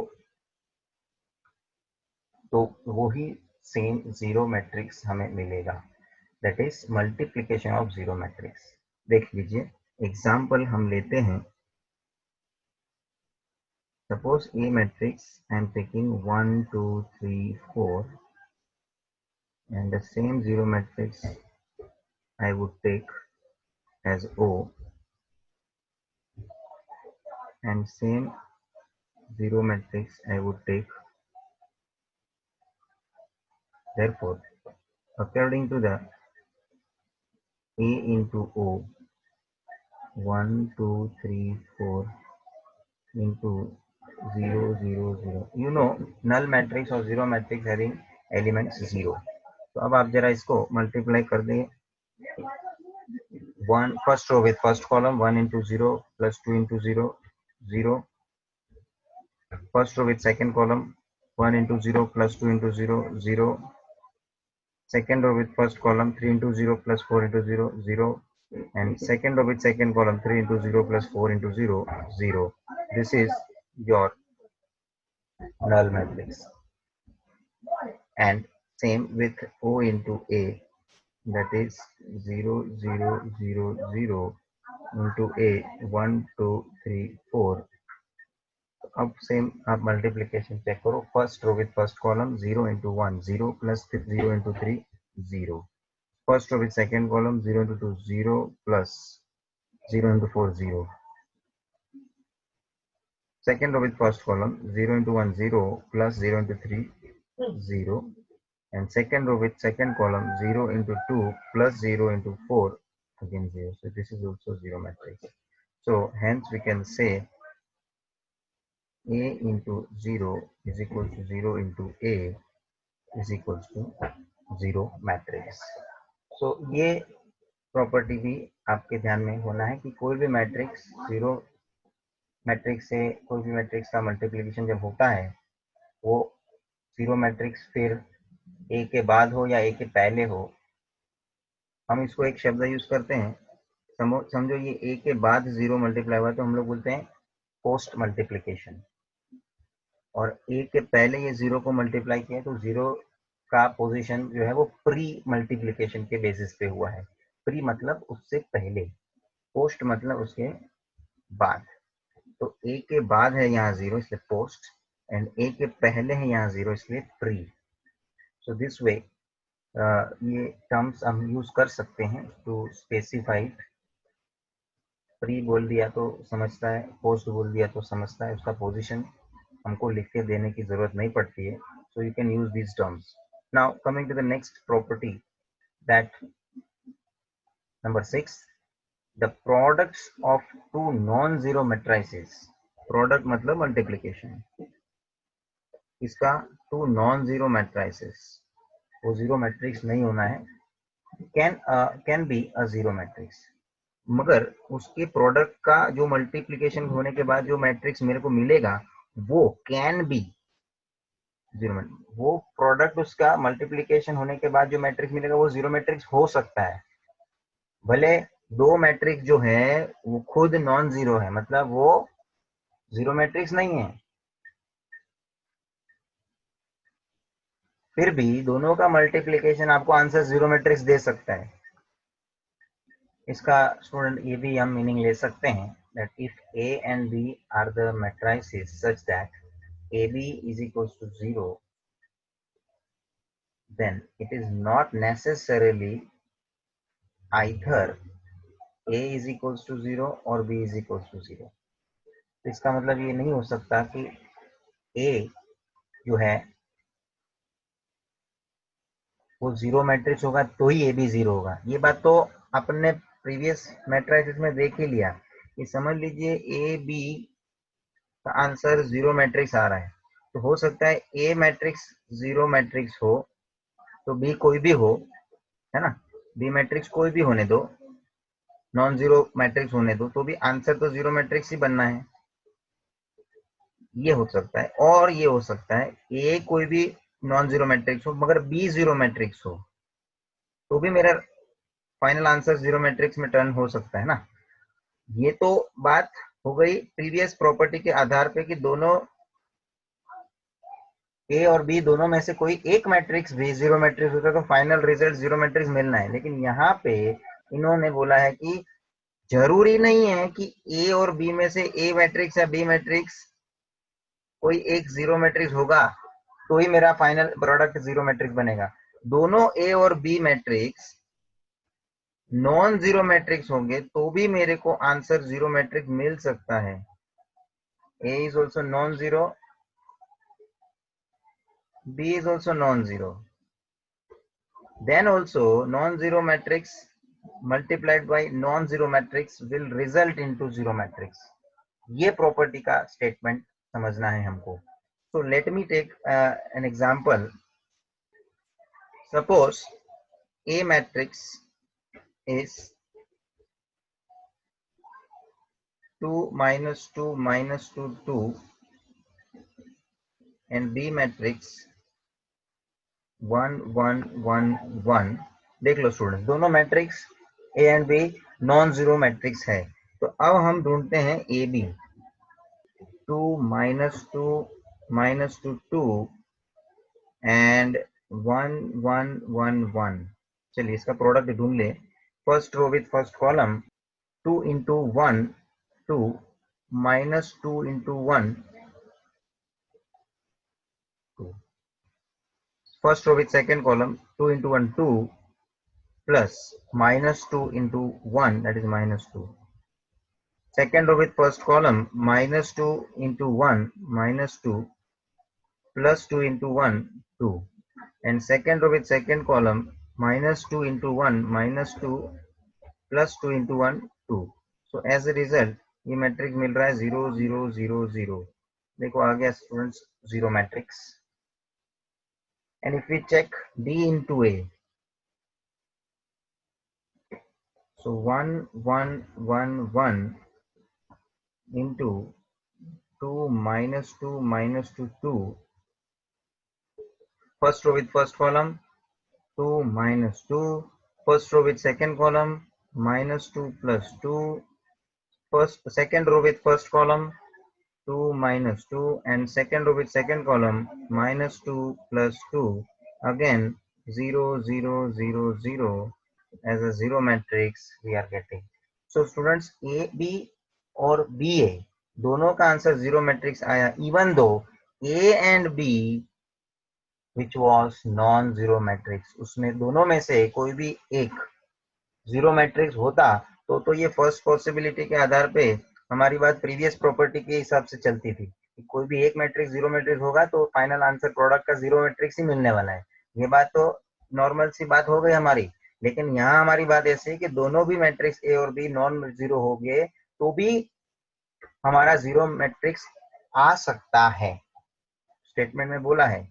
तो वही सेम जीरो मैट्रिक्स हमें मिलेगा, that is multiplication of zero matrix. देख लीजिए एग्जाम्पल हम लेते हैं। Suppose A matrix I am taking 1 2 3 4 and the same zero matrix I would take as O, and same zero matrix I would take. Therefore, according to the A into O, 1 2 3 4 into 0 0 0, you know null matrix or zero matrix having elements 0. तो अब आप जरा इसको मल्टीप्लाई कर दें, one first row with first column 1 into 0 plus 2 into 0 0, first row with second column 1 into 0 plus 2 into 0 0, second row with first column 3 into 0 plus 4 into 0 0, and second row with second column 3 into 0 plus 4 into 0 0. This is your null matrix. And same with O into A, that is 0 0 0 0 into A 1 2 3 4. अब सेम आप मल्टीप्लिकेशन चेक करो, first row with first column 0 into 1 0 plus 0 into 3 0, first row with second column 0 into 2 0 plus 0 into 4 0, second row with first column 0 into 1 0 plus 0 into 3 0, and second row with second column 0 into 2 plus 0 into 4 again 0. So this is also zero matrix. So hence we can say A into 0 is equal to 0 into A is equals to zero matrix. So ये प्रॉपर्टी भी आपके ध्यान में होना है कि कोई भी मैट्रिक्स जीरो मैट्रिक्स से कोई भी मैट्रिक्स का मल्टीप्लिकेशन जब होता है वो जीरो मैट्रिक्स फिर ए के बाद हो या ए के पहले हो, हम इसको एक शब्द यूज करते हैं। समझो ये ए के बाद जीरो मल्टीप्लाई हुआ तो हम लोग बोलते हैं पोस्ट मल्टीप्लिकेशन, और ए के पहले ये जीरो को मल्टीप्लाई किया तो जीरो का पोजीशन जो है वो प्री मल्टीप्लिकेशन के बेसिस पे हुआ है। प्री मतलब उससे पहले, पोस्ट मतलब उसके बाद। तो ए के बाद है यहाँ जीरो इसलिए पोस्ट, एंड ए के पहले है यहाँ जीरो इसलिए प्री। सो दिस वे ये टर्म्स हम यूज कर सकते हैं टू स्पेसिफाई। प्री बोल दिया तो समझता है, पोस्ट बोल दिया तो समझता है, उसका पोजीशन हमको लिख के देने की जरूरत नहीं पड़ती है। So you can use these terms. Now coming to the next property, that number 6, the products of two non-zero matrices. Product मतलब मल्टीप्लिकेशन, इसका टू नॉन जीरो मैट्रिसेस, वो जीरो मैट्रिक्स नहीं होना है, can be a zero matrix, मगर उसके प्रोडक्ट का जो मल्टीप्लिकेशन होने के बाद जो मैट्रिक्स मेरे को मिलेगा वो कैन बी जीरो। वो प्रोडक्ट उसका मल्टीप्लिकेशन होने के बाद जो मैट्रिक्स मिलेगा वो जीरो मैट्रिक्स हो सकता है, भले दो मैट्रिक्स जो है वो खुद नॉन जीरो है, मतलब वो जीरो मैट्रिक्स नहीं है, फिर भी दोनों का मल्टीप्लिकेशन आपको आंसर जीरो मैट्रिक्स दे सकता है। इसका स्टूडेंट ये भी हम मीनिंग ले सकते हैं that if A and B are the matrices such that AB is equals to 0, then it is not necessarily either A is equals to 0 और B is equals to 0। तो इसका मतलब ये नहीं हो सकता कि A जो है वो जीरो मैट्रिक्स होगा तो ही ए बी जीरो होगा। ये बात तो अपने प्रीवियस मैट्रिसेस में देख ही लिया कि समझ लीजिए ए बी का आंसर जीरो मैट्रिक्स आ रहा है, तो हो सकता है ए मैट्रिक्स जीरो मैट्रिक्स हो तो बी कोई भी हो, है ना, बी मैट्रिक्स कोई भी होने दो, नॉन जीरो मैट्रिक्स होने दो, तो भी आंसर तो जीरो मैट्रिक्स ही बनना है। ये हो सकता है, और ये हो सकता है ए कोई भी नॉन जीरो मैट्रिक्स हो मगर बी जीरो मैट्रिक्स हो तो भी मेरा फाइनल आंसर जीरो मैट्रिक्स में टर्न हो सकता है ना। ये तो बात हो गई प्रीवियस प्रॉपर्टी के आधार पे कि दोनों ए और बी दोनों में से कोई एक मैट्रिक्स भी जीरो मैट्रिक्स होता है तो फाइनल रिजल्ट जीरो मैट्रिक्स मिलना है। लेकिन यहाँ पे इन्होंने बोला है कि जरूरी नहीं है कि ए और बी में से ए मैट्रिक्स या बी मैट्रिक्स कोई एक जीरो मैट्रिक्स होगा तो ही मेरा फाइनल प्रोडक्ट जीरो मैट्रिक्स बनेगा। दोनों ए और B matrix non zero matrix होंगे तो भी मेरे को आंसर जीरो मैट्रिक्स मिल सकता है। A is also non zero, B is also non-zero. Then also non-zero matrix multiplied by non-zero matrix will result into zero matrix. ये प्रॉपर्टी का स्टेटमेंट समझना है हमको। So let me take an example. Suppose A matrix is 2 minus 2 minus 2 2 and B matrix 1 1 1 1। देख लो स्टूडेंट, दोनों matrix A and B non zero matrix है। तो अब हम ढूंढते हैं A B. 2 minus 2 minus 2 2 and 1 1 1 1। चलिए इसका प्रोडक्ट ढूंढ ले। First row with first column 2 into 1 2 minus 2 into 1 2। First row with second column 2 into 1 2 plus minus 2 into 1, that is minus 2। Second row with first column minus 2 into 1 minus 2 plus 2 into 1 2, and second row with second column minus 2 into 1 minus 2 plus 2 into 1 2। So as a result ये मैट्रिक्स मिल रहा है 0 0 0 0। देखो आ गया students zero matrix. And if we check D into A, so 1 1 1 1 into 2 minus 2 minus 2 2, first row with first column 2 minus 2, first row with second column minus 2 plus 2, second row with first column 2 minus 2, and second row with second column minus 2 plus 2, again 0 0 0 0 as a zero matrix we are getting। So students A B और B A दोनों का आंसर जीरो मैट्रिक्स आया, even though A and B which was non zero matrix. उसमें दोनों में से कोई भी एक जीरो मैट्रिक्स होता तो ये फर्स्ट पॉसिबिलिटी के आधार पे हमारी बात प्रीवियस प्रॉपर्टी के हिसाब से चलती थी कि कोई भी एक मैट्रिक्स जीरो मैट्रिक्स होगा तो फाइनल आंसर प्रोडक्ट का जीरो मैट्रिक्स ही मिलने वाला है। ये बात तो नॉर्मल सी बात हो गई हमारी। लेकिन यहाँ हमारी बात ऐसी है कि दोनों भी मैट्रिक्स ए और बी नॉन जीरो हो गए तो भी हमारा जीरो मैट्रिक्स आ सकता है। स्टेटमेंट में बोला है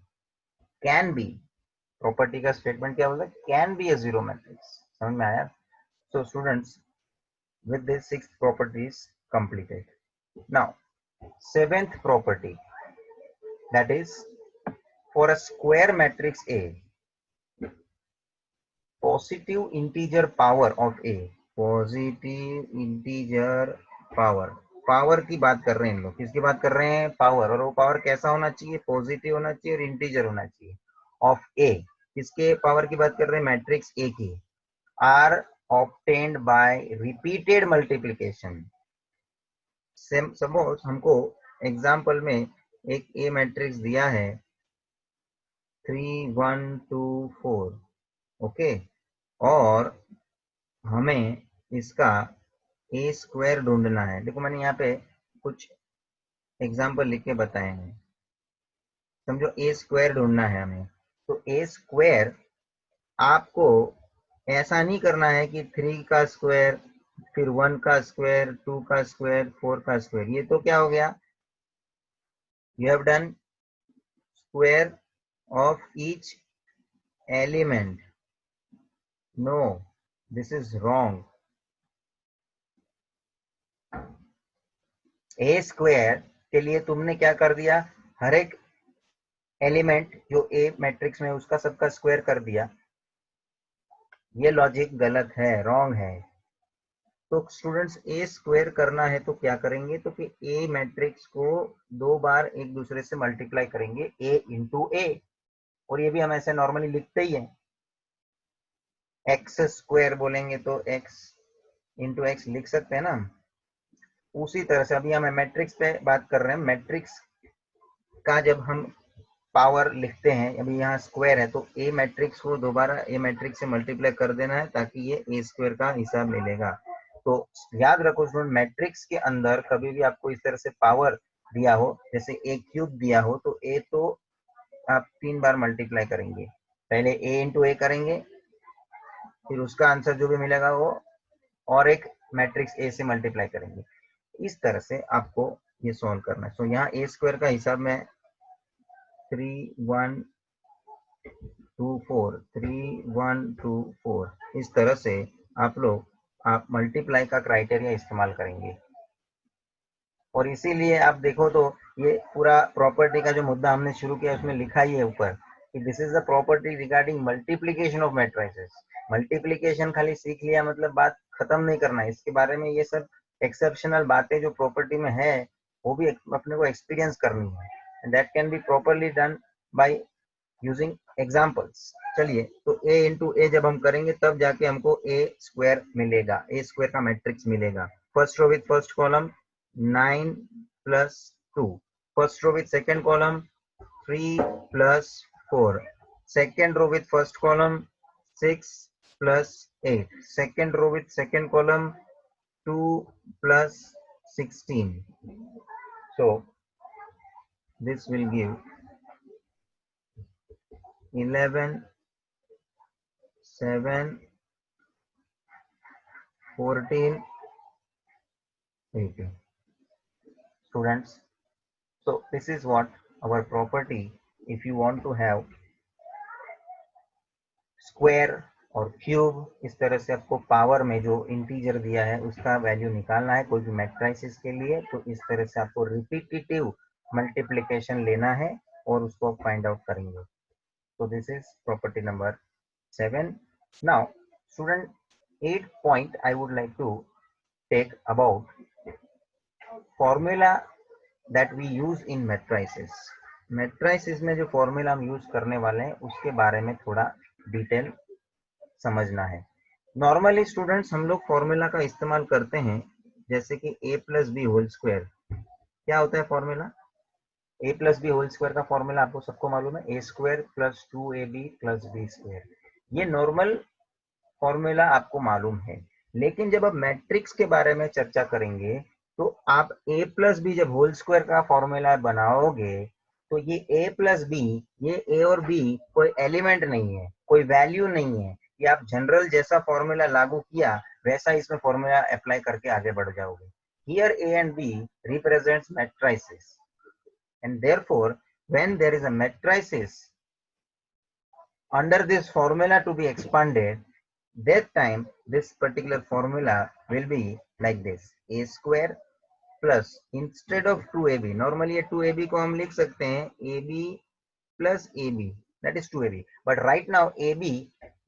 कैन बी, प्रॉपर्टी का स्टेटमेंट क्या बोला, can be A zero matrix. समझ में आया? So students, with this sixth property is completed. Now seventh property, that is for a square matrix A, positive integer power of A, positive integer power, power की बात कर रहे हैं इन लोग। किसकी बात कर रहे हैं? पावर। और वो पावर कैसा होना चाहिए? पॉजिटिव होना चाहिए और इंटीजर होना चाहिए ऑफ ए। किसके पावर की बात कर रहे हैं? मैट्रिक्स ए की। Are obtained by repeated multiplication। Suppose हमको एग्जाम्पल में एक ए मैट्रिक्स दिया है 3 1 2 4, ओके, और हमें इसका ए स्क्वायर ढूंढना है। देखो मैंने यहाँ पे कुछ एग्जाम्पल लिख के बताए हैं। समझो ए स्क्वायर ढूंढना है हमें, तो ए स्क्वायर आपको ऐसा नहीं करना है कि 3 का स्क्वायर फिर 1 का स्क्वायर 2 का स्क्वायर 4 का स्क्वायर। ये तो क्या हो गया? You have done square of each element. No, this is wrong. A square के लिए तुमने क्या कर दिया? हर एक एलिमेंट जो ए मैट्रिक्स में उसका सबका स्क्वायर कर दिया। ये लॉजिक गलत है, रॉन्ग है। तो स्टूडेंट्स ए स्क्वायर करना है तो क्या करेंगे, तो कि ए मैट्रिक्स को 2 बार एक दूसरे से मल्टीप्लाई करेंगे, ए इंटू ए, और ये भी हम ऐसे नॉर्मली लिखते ही है, एक्स स्क्वायर बोलेंगे तो एक्स इंटू एक्स लिख सकते हैं ना। उसी तरह से अभी हम मैट्रिक्स पे बात कर रहे हैं, मैट्रिक्स का जब हम पावर लिखते हैं, अभी यहाँ स्क्वायर है तो ए मैट्रिक्स को दोबारा ए मैट्रिक्स से मल्टीप्लाई कर देना है ताकि ये ए स्क्वायर का हिसाब मिलेगा। तो याद रखो स्टूडेंट, मैट्रिक्स के अंदर कभी भी आपको इस तरह से पावर दिया हो, जैसे ए क्यूब दिया हो, तो ए तो आप 3 बार मल्टीप्लाई करेंगे, पहले ए इंटू ए करेंगे, फिर उसका आंसर जो भी मिलेगा वो और एक मैट्रिक्स ए से मल्टीप्लाई करेंगे। इस तरह से आपको ये सॉल्व करना है। तो यहाँ ए स्क्वायर का हिसाब में 3 1 2 4 3 1 2 4 इस तरह से आप मल्टीप्लाई का क्राइटेरिया इस्तेमाल करेंगे। और इसीलिए आप देखो तो ये पूरा प्रॉपर्टी का जो मुद्दा हमने शुरू किया उसमें लिखा ही है ऊपर कि this is the property regarding multiplication of matrices. Multiplication खाली सीख लिया मतलब बात खत्म नहीं करना है, इसके बारे में ये सब एक्सेप्शनल बातें जो प्रॉपर्टी में है वो भी अपने को एक्सपीरियंस करनी है, and that can be properly done by using examples. चलिए, तो ए इंटू ए जब हम करेंगे तब जाके हमको ए स्क्वायर मिलेगा, ए स्क्वायर का मैट्रिक्स मिलेगा। First row with first column 9 plus 2, first row with second column 3 plus 4, second row with first column 6 plus 8, second row with second column 2 plus 16. So this will give 11 7 14 18. Students, so this is what our property. If you want to have square और क्यूब, इस तरह से आपको पावर में जो इंटीजर दिया है उसका वैल्यू निकालना है कोई भी मैट्रिसेस के लिए, तो इस तरह से आपको रिपीटेटिव मल्टीप्लिकेशन लेना है और उसको फाइंड आउट करेंगे। तो this is property number 7. Now student, 8th point I would like to take about formula that we use in matrices. Matrices में जो फॉर्मूला हम यूज करने वाले हैं उसके बारे में थोड़ा डिटेल समझना है। नॉर्मली स्टूडेंट्स हम लोग फॉर्मूला का इस्तेमाल करते हैं, जैसे कि a plus b whole square. क्या होता है formula? a plus b whole square का फॉर्मूला आपको सबको मालूम है, a square plus 2ab plus B square. ये नॉर्मल फॉर्मूला आपको मालूम है, लेकिन जब आप मैट्रिक्स के बारे में चर्चा करेंगे तो आप a प्लस बी जब होल स्क्वायर का फॉर्मूला बनाओगे तो ये a प्लस बी, ये a और b कोई एलिमेंट नहीं है, कोई वैल्यू नहीं है, ये आप जनरल जैसा फॉर्मूला लागू किया वैसा इसमें फॉर्मूला अप्लाई करके आगे बढ़ जाओगे। Here a and b represents matrices, and therefore when there is a matrices under this formula to be expanded, that time this particular formula will be like this: a square plus, instead of 2ab, normally ये 2ab को हम लिख सकते हैं ab plus ab, that is 2ab, but right now ab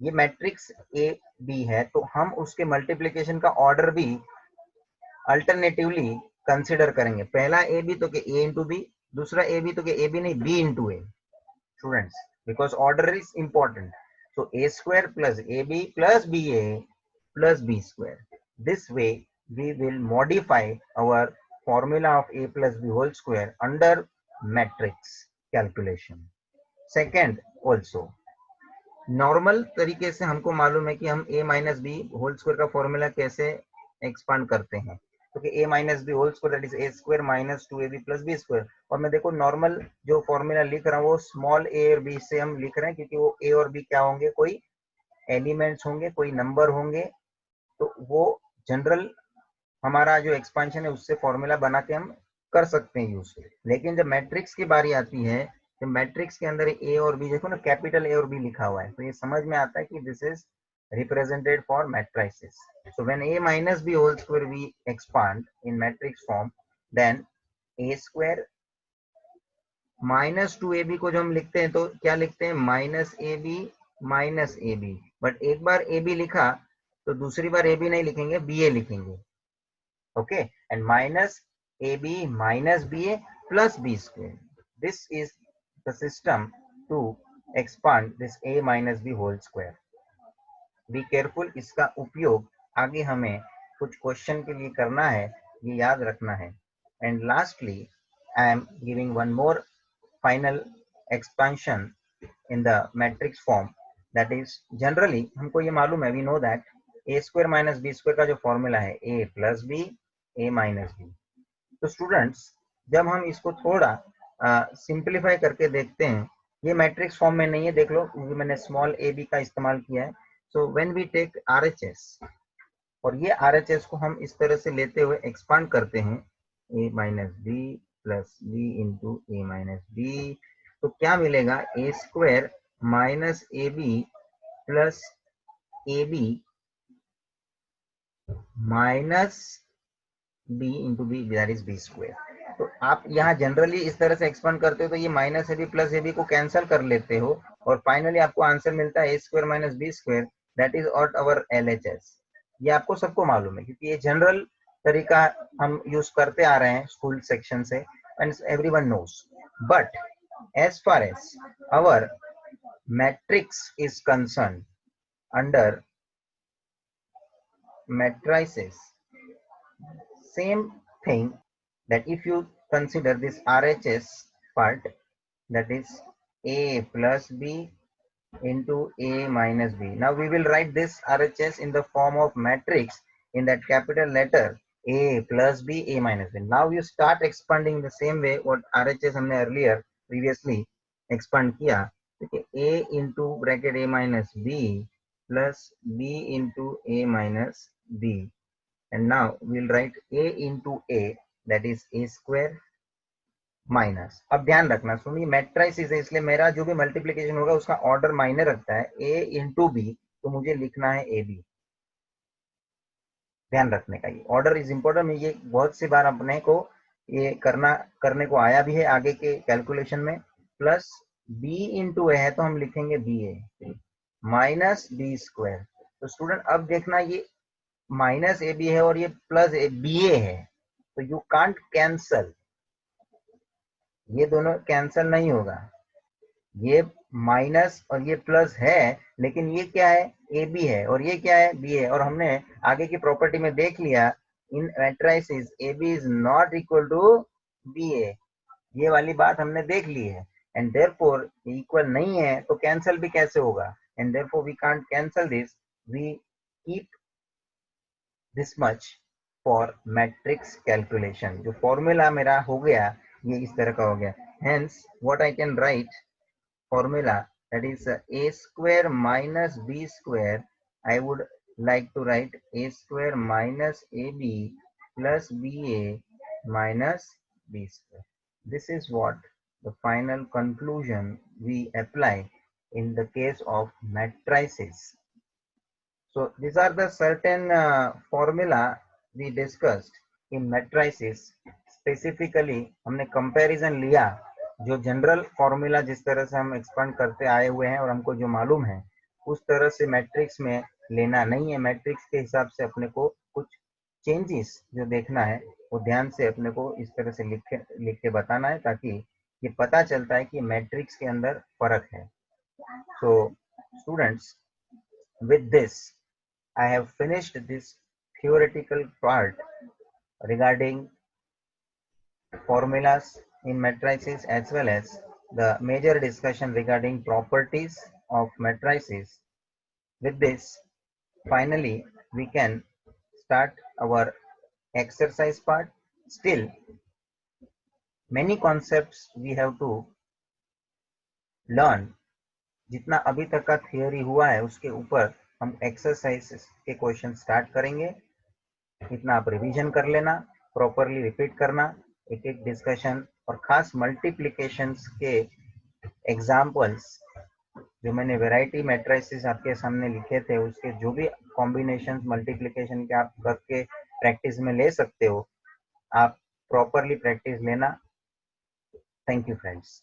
ये मैट्रिक्स ab है तो हम उसके मल्टीप्लिकेशन का ऑर्डर भी अल्टरनेटिवली कंसिडर करेंगे। पहला ab तो के a इंटू b, दूसरा ab तो के ab नहीं b into a। Students, because order is important, so a square plus ab plus ba plus b square. This way we will modify our formula of a plus b whole square under matrix calculation. Second, also normal तरीके से हमको मालूम है कि हम a minus B whole square का फॉर्मूला कैसे एक्सपांड करते हैं, क्योंकि a minus B whole square that is a square minus 2ab plus b square. और मैं देखो नॉर्मल जो फॉर्मूला लिख रहा हूँ वो स्मॉल a और b से हम लिख रहे हैं, क्योंकि वो a और b क्या होंगे, कोई एलिमेंट्स होंगे, कोई नंबर होंगे, तो वो जनरल हमारा जो एक्सपांशन है उससे फॉर्मूला बना के हम कर सकते हैं यूज। लेकिन जब मैट्रिक्स की बारी आती है, तो मैट्रिक्स के अंदर ए और बी, देखो ना कैपिटल ए और बी लिखा हुआ है, तो ये समझ में आता है कि this is represented for matrices. So when a minus b whole square we expand in matrix form, then a square minus 2ab को जो हम लिखते हैं तो क्या लिखते हैं, minus ab minus ab, but एक बार ab लिखा तो दूसरी बार ए बी नहीं लिखेंगे, बी ए लिखेंगे, okay, and minus A B minus B A plus B square. This is the system to expand this a minus B whole square. Be careful, इसका उपयोग आगे हमें कुछ क्वेश्चन के लिए करना है, ये याद रखना है. And lastly I am giving one more final expansion in the matrix form. That is generally हमको ये मालूम है, we know that A square minus B square का जो फॉर्मूला है A plus B A minus B. तो स्टूडेंट्स, जब हम इसको थोड़ा सिंप्लीफाई करके देखते हैं, ये मैट्रिक्स फॉर्म में नहीं है, देख लो, क्योंकि मैंने स्मॉल ए बी का इस्तेमाल किया है. So when we take RHS, और ये आरएचएस को हम इस तरह से लेते हुए एक्सपांड करते हैं, a minus b plus b into a minus B, तो क्या मिलेगा, ए square minus A b plus a B minus b into b, that is b square. तो आप यहाँ जनरली इस तरह से एक्सपांड करते हो तो ये minus A b plus a b को कैंसिल कर लेते हो, और फाइनली आपको आंसर मिलता है a square minus B square, that is ought our LHS. ये आपको सबको मालूम है, क्योंकि ये जनरल तरीका हम यूज करते आ रहे हैं स्कूल सेक्शन से, and everyone knows. But as far as our matrix is concern under matrices, same thing, that if you consider this RHS part, that is a plus b into a minus b. Now we will write this RHS in the form of matrix in that capital letter a plus b a minus b. Now you start expanding the same way what RHS हमने earlier previously expand किया. Okay, a into bracket a minus b plus b into a minus b, and now we'll write a into a, that is a square minus. अब ध्यान रखना, सुनिए, मैट्रिसेस है इसलिए मेरा जो भी मल्टीप्लिकेशन होगा उसका ऑर्डर मायने रखता है. a इंटू बी, तो मुझे लिखना है ए बी. ध्यान रखने का, ये ऑर्डर इज इंपॉर्टेंट. ये बहुत सी बार अपने को ये करने को आया भी है आगे के कैलकुलेशन में. प्लस b इंटू ए है तो हम लिखेंगे B A minus B square. तो स्टूडेंट अब देखना, ये माइनस ए बी है और ये प्लस ए बी ए है, तो यू कांट कैंसल, ये दोनों कैंसल नहीं होगा. ये माइनस और ये प्लस है, लेकिन ये क्या है, ए बी है, और ये क्या है, बी है. और हमने आगे की प्रॉपर्टी में देख लिया, in matrices a b is not equal to b a, ये वाली बात हमने देख ली है. एंड देयरफॉर इक्वल नहीं है तो कैंसल भी कैसे होगा, and therefore we can't cancel this. We keep this much for matrix calculation. जो फॉर्मूला मेरा हो गया ये इस तरह का हो गया. Hence what I can write formula, that is a square minus b square, I would like to write a square minus ab plus ba minus b square. This is what the final conclusion we apply in the case of matrices. So these are the certain formula we discussed in matrices. Specifically हमने comparison लिया, जो जनरल फॉर्मूला जिस तरह से हम एक्सपांड करते आए हुए हैं और हमको जो मालूम है उस तरह से मैट्रिक्स में लेना नहीं है. मैट्रिक्स के हिसाब से अपने को कुछ चेंजेस जो देखना है वो ध्यान से अपने को इस तरह से लिख के बताना है, ताकि ये पता चलता है कि मैट्रिक्स के अंदर फर्क है. So students, with this I have finished this theoretical part regarding formulas in matrices, as well as the major discussion regarding properties of matrices. With this, finally, we can start our exercise part. Still, many concepts we have to learn. जितना अभी तक का थियोरी हुआ है उसके ऊपर हम एक्सरसाइज के क्वेश्चन स्टार्ट करेंगे. इतना आप रिवीजन कर लेना, प्रॉपरली रिपीट करना एक एक डिस्कशन, और खास मल्टीप्लिकेशंस के एग्जाम्पल्स जो मैंने वैरायटी मैट्रिसेस आपके सामने लिखे थे उसके जो भी कॉम्बिनेशंस मल्टीप्लिकेशन के आप करके प्रैक्टिस में ले सकते हो, आप प्रॉपरली प्रैक्टिस लेना. Thank you friends.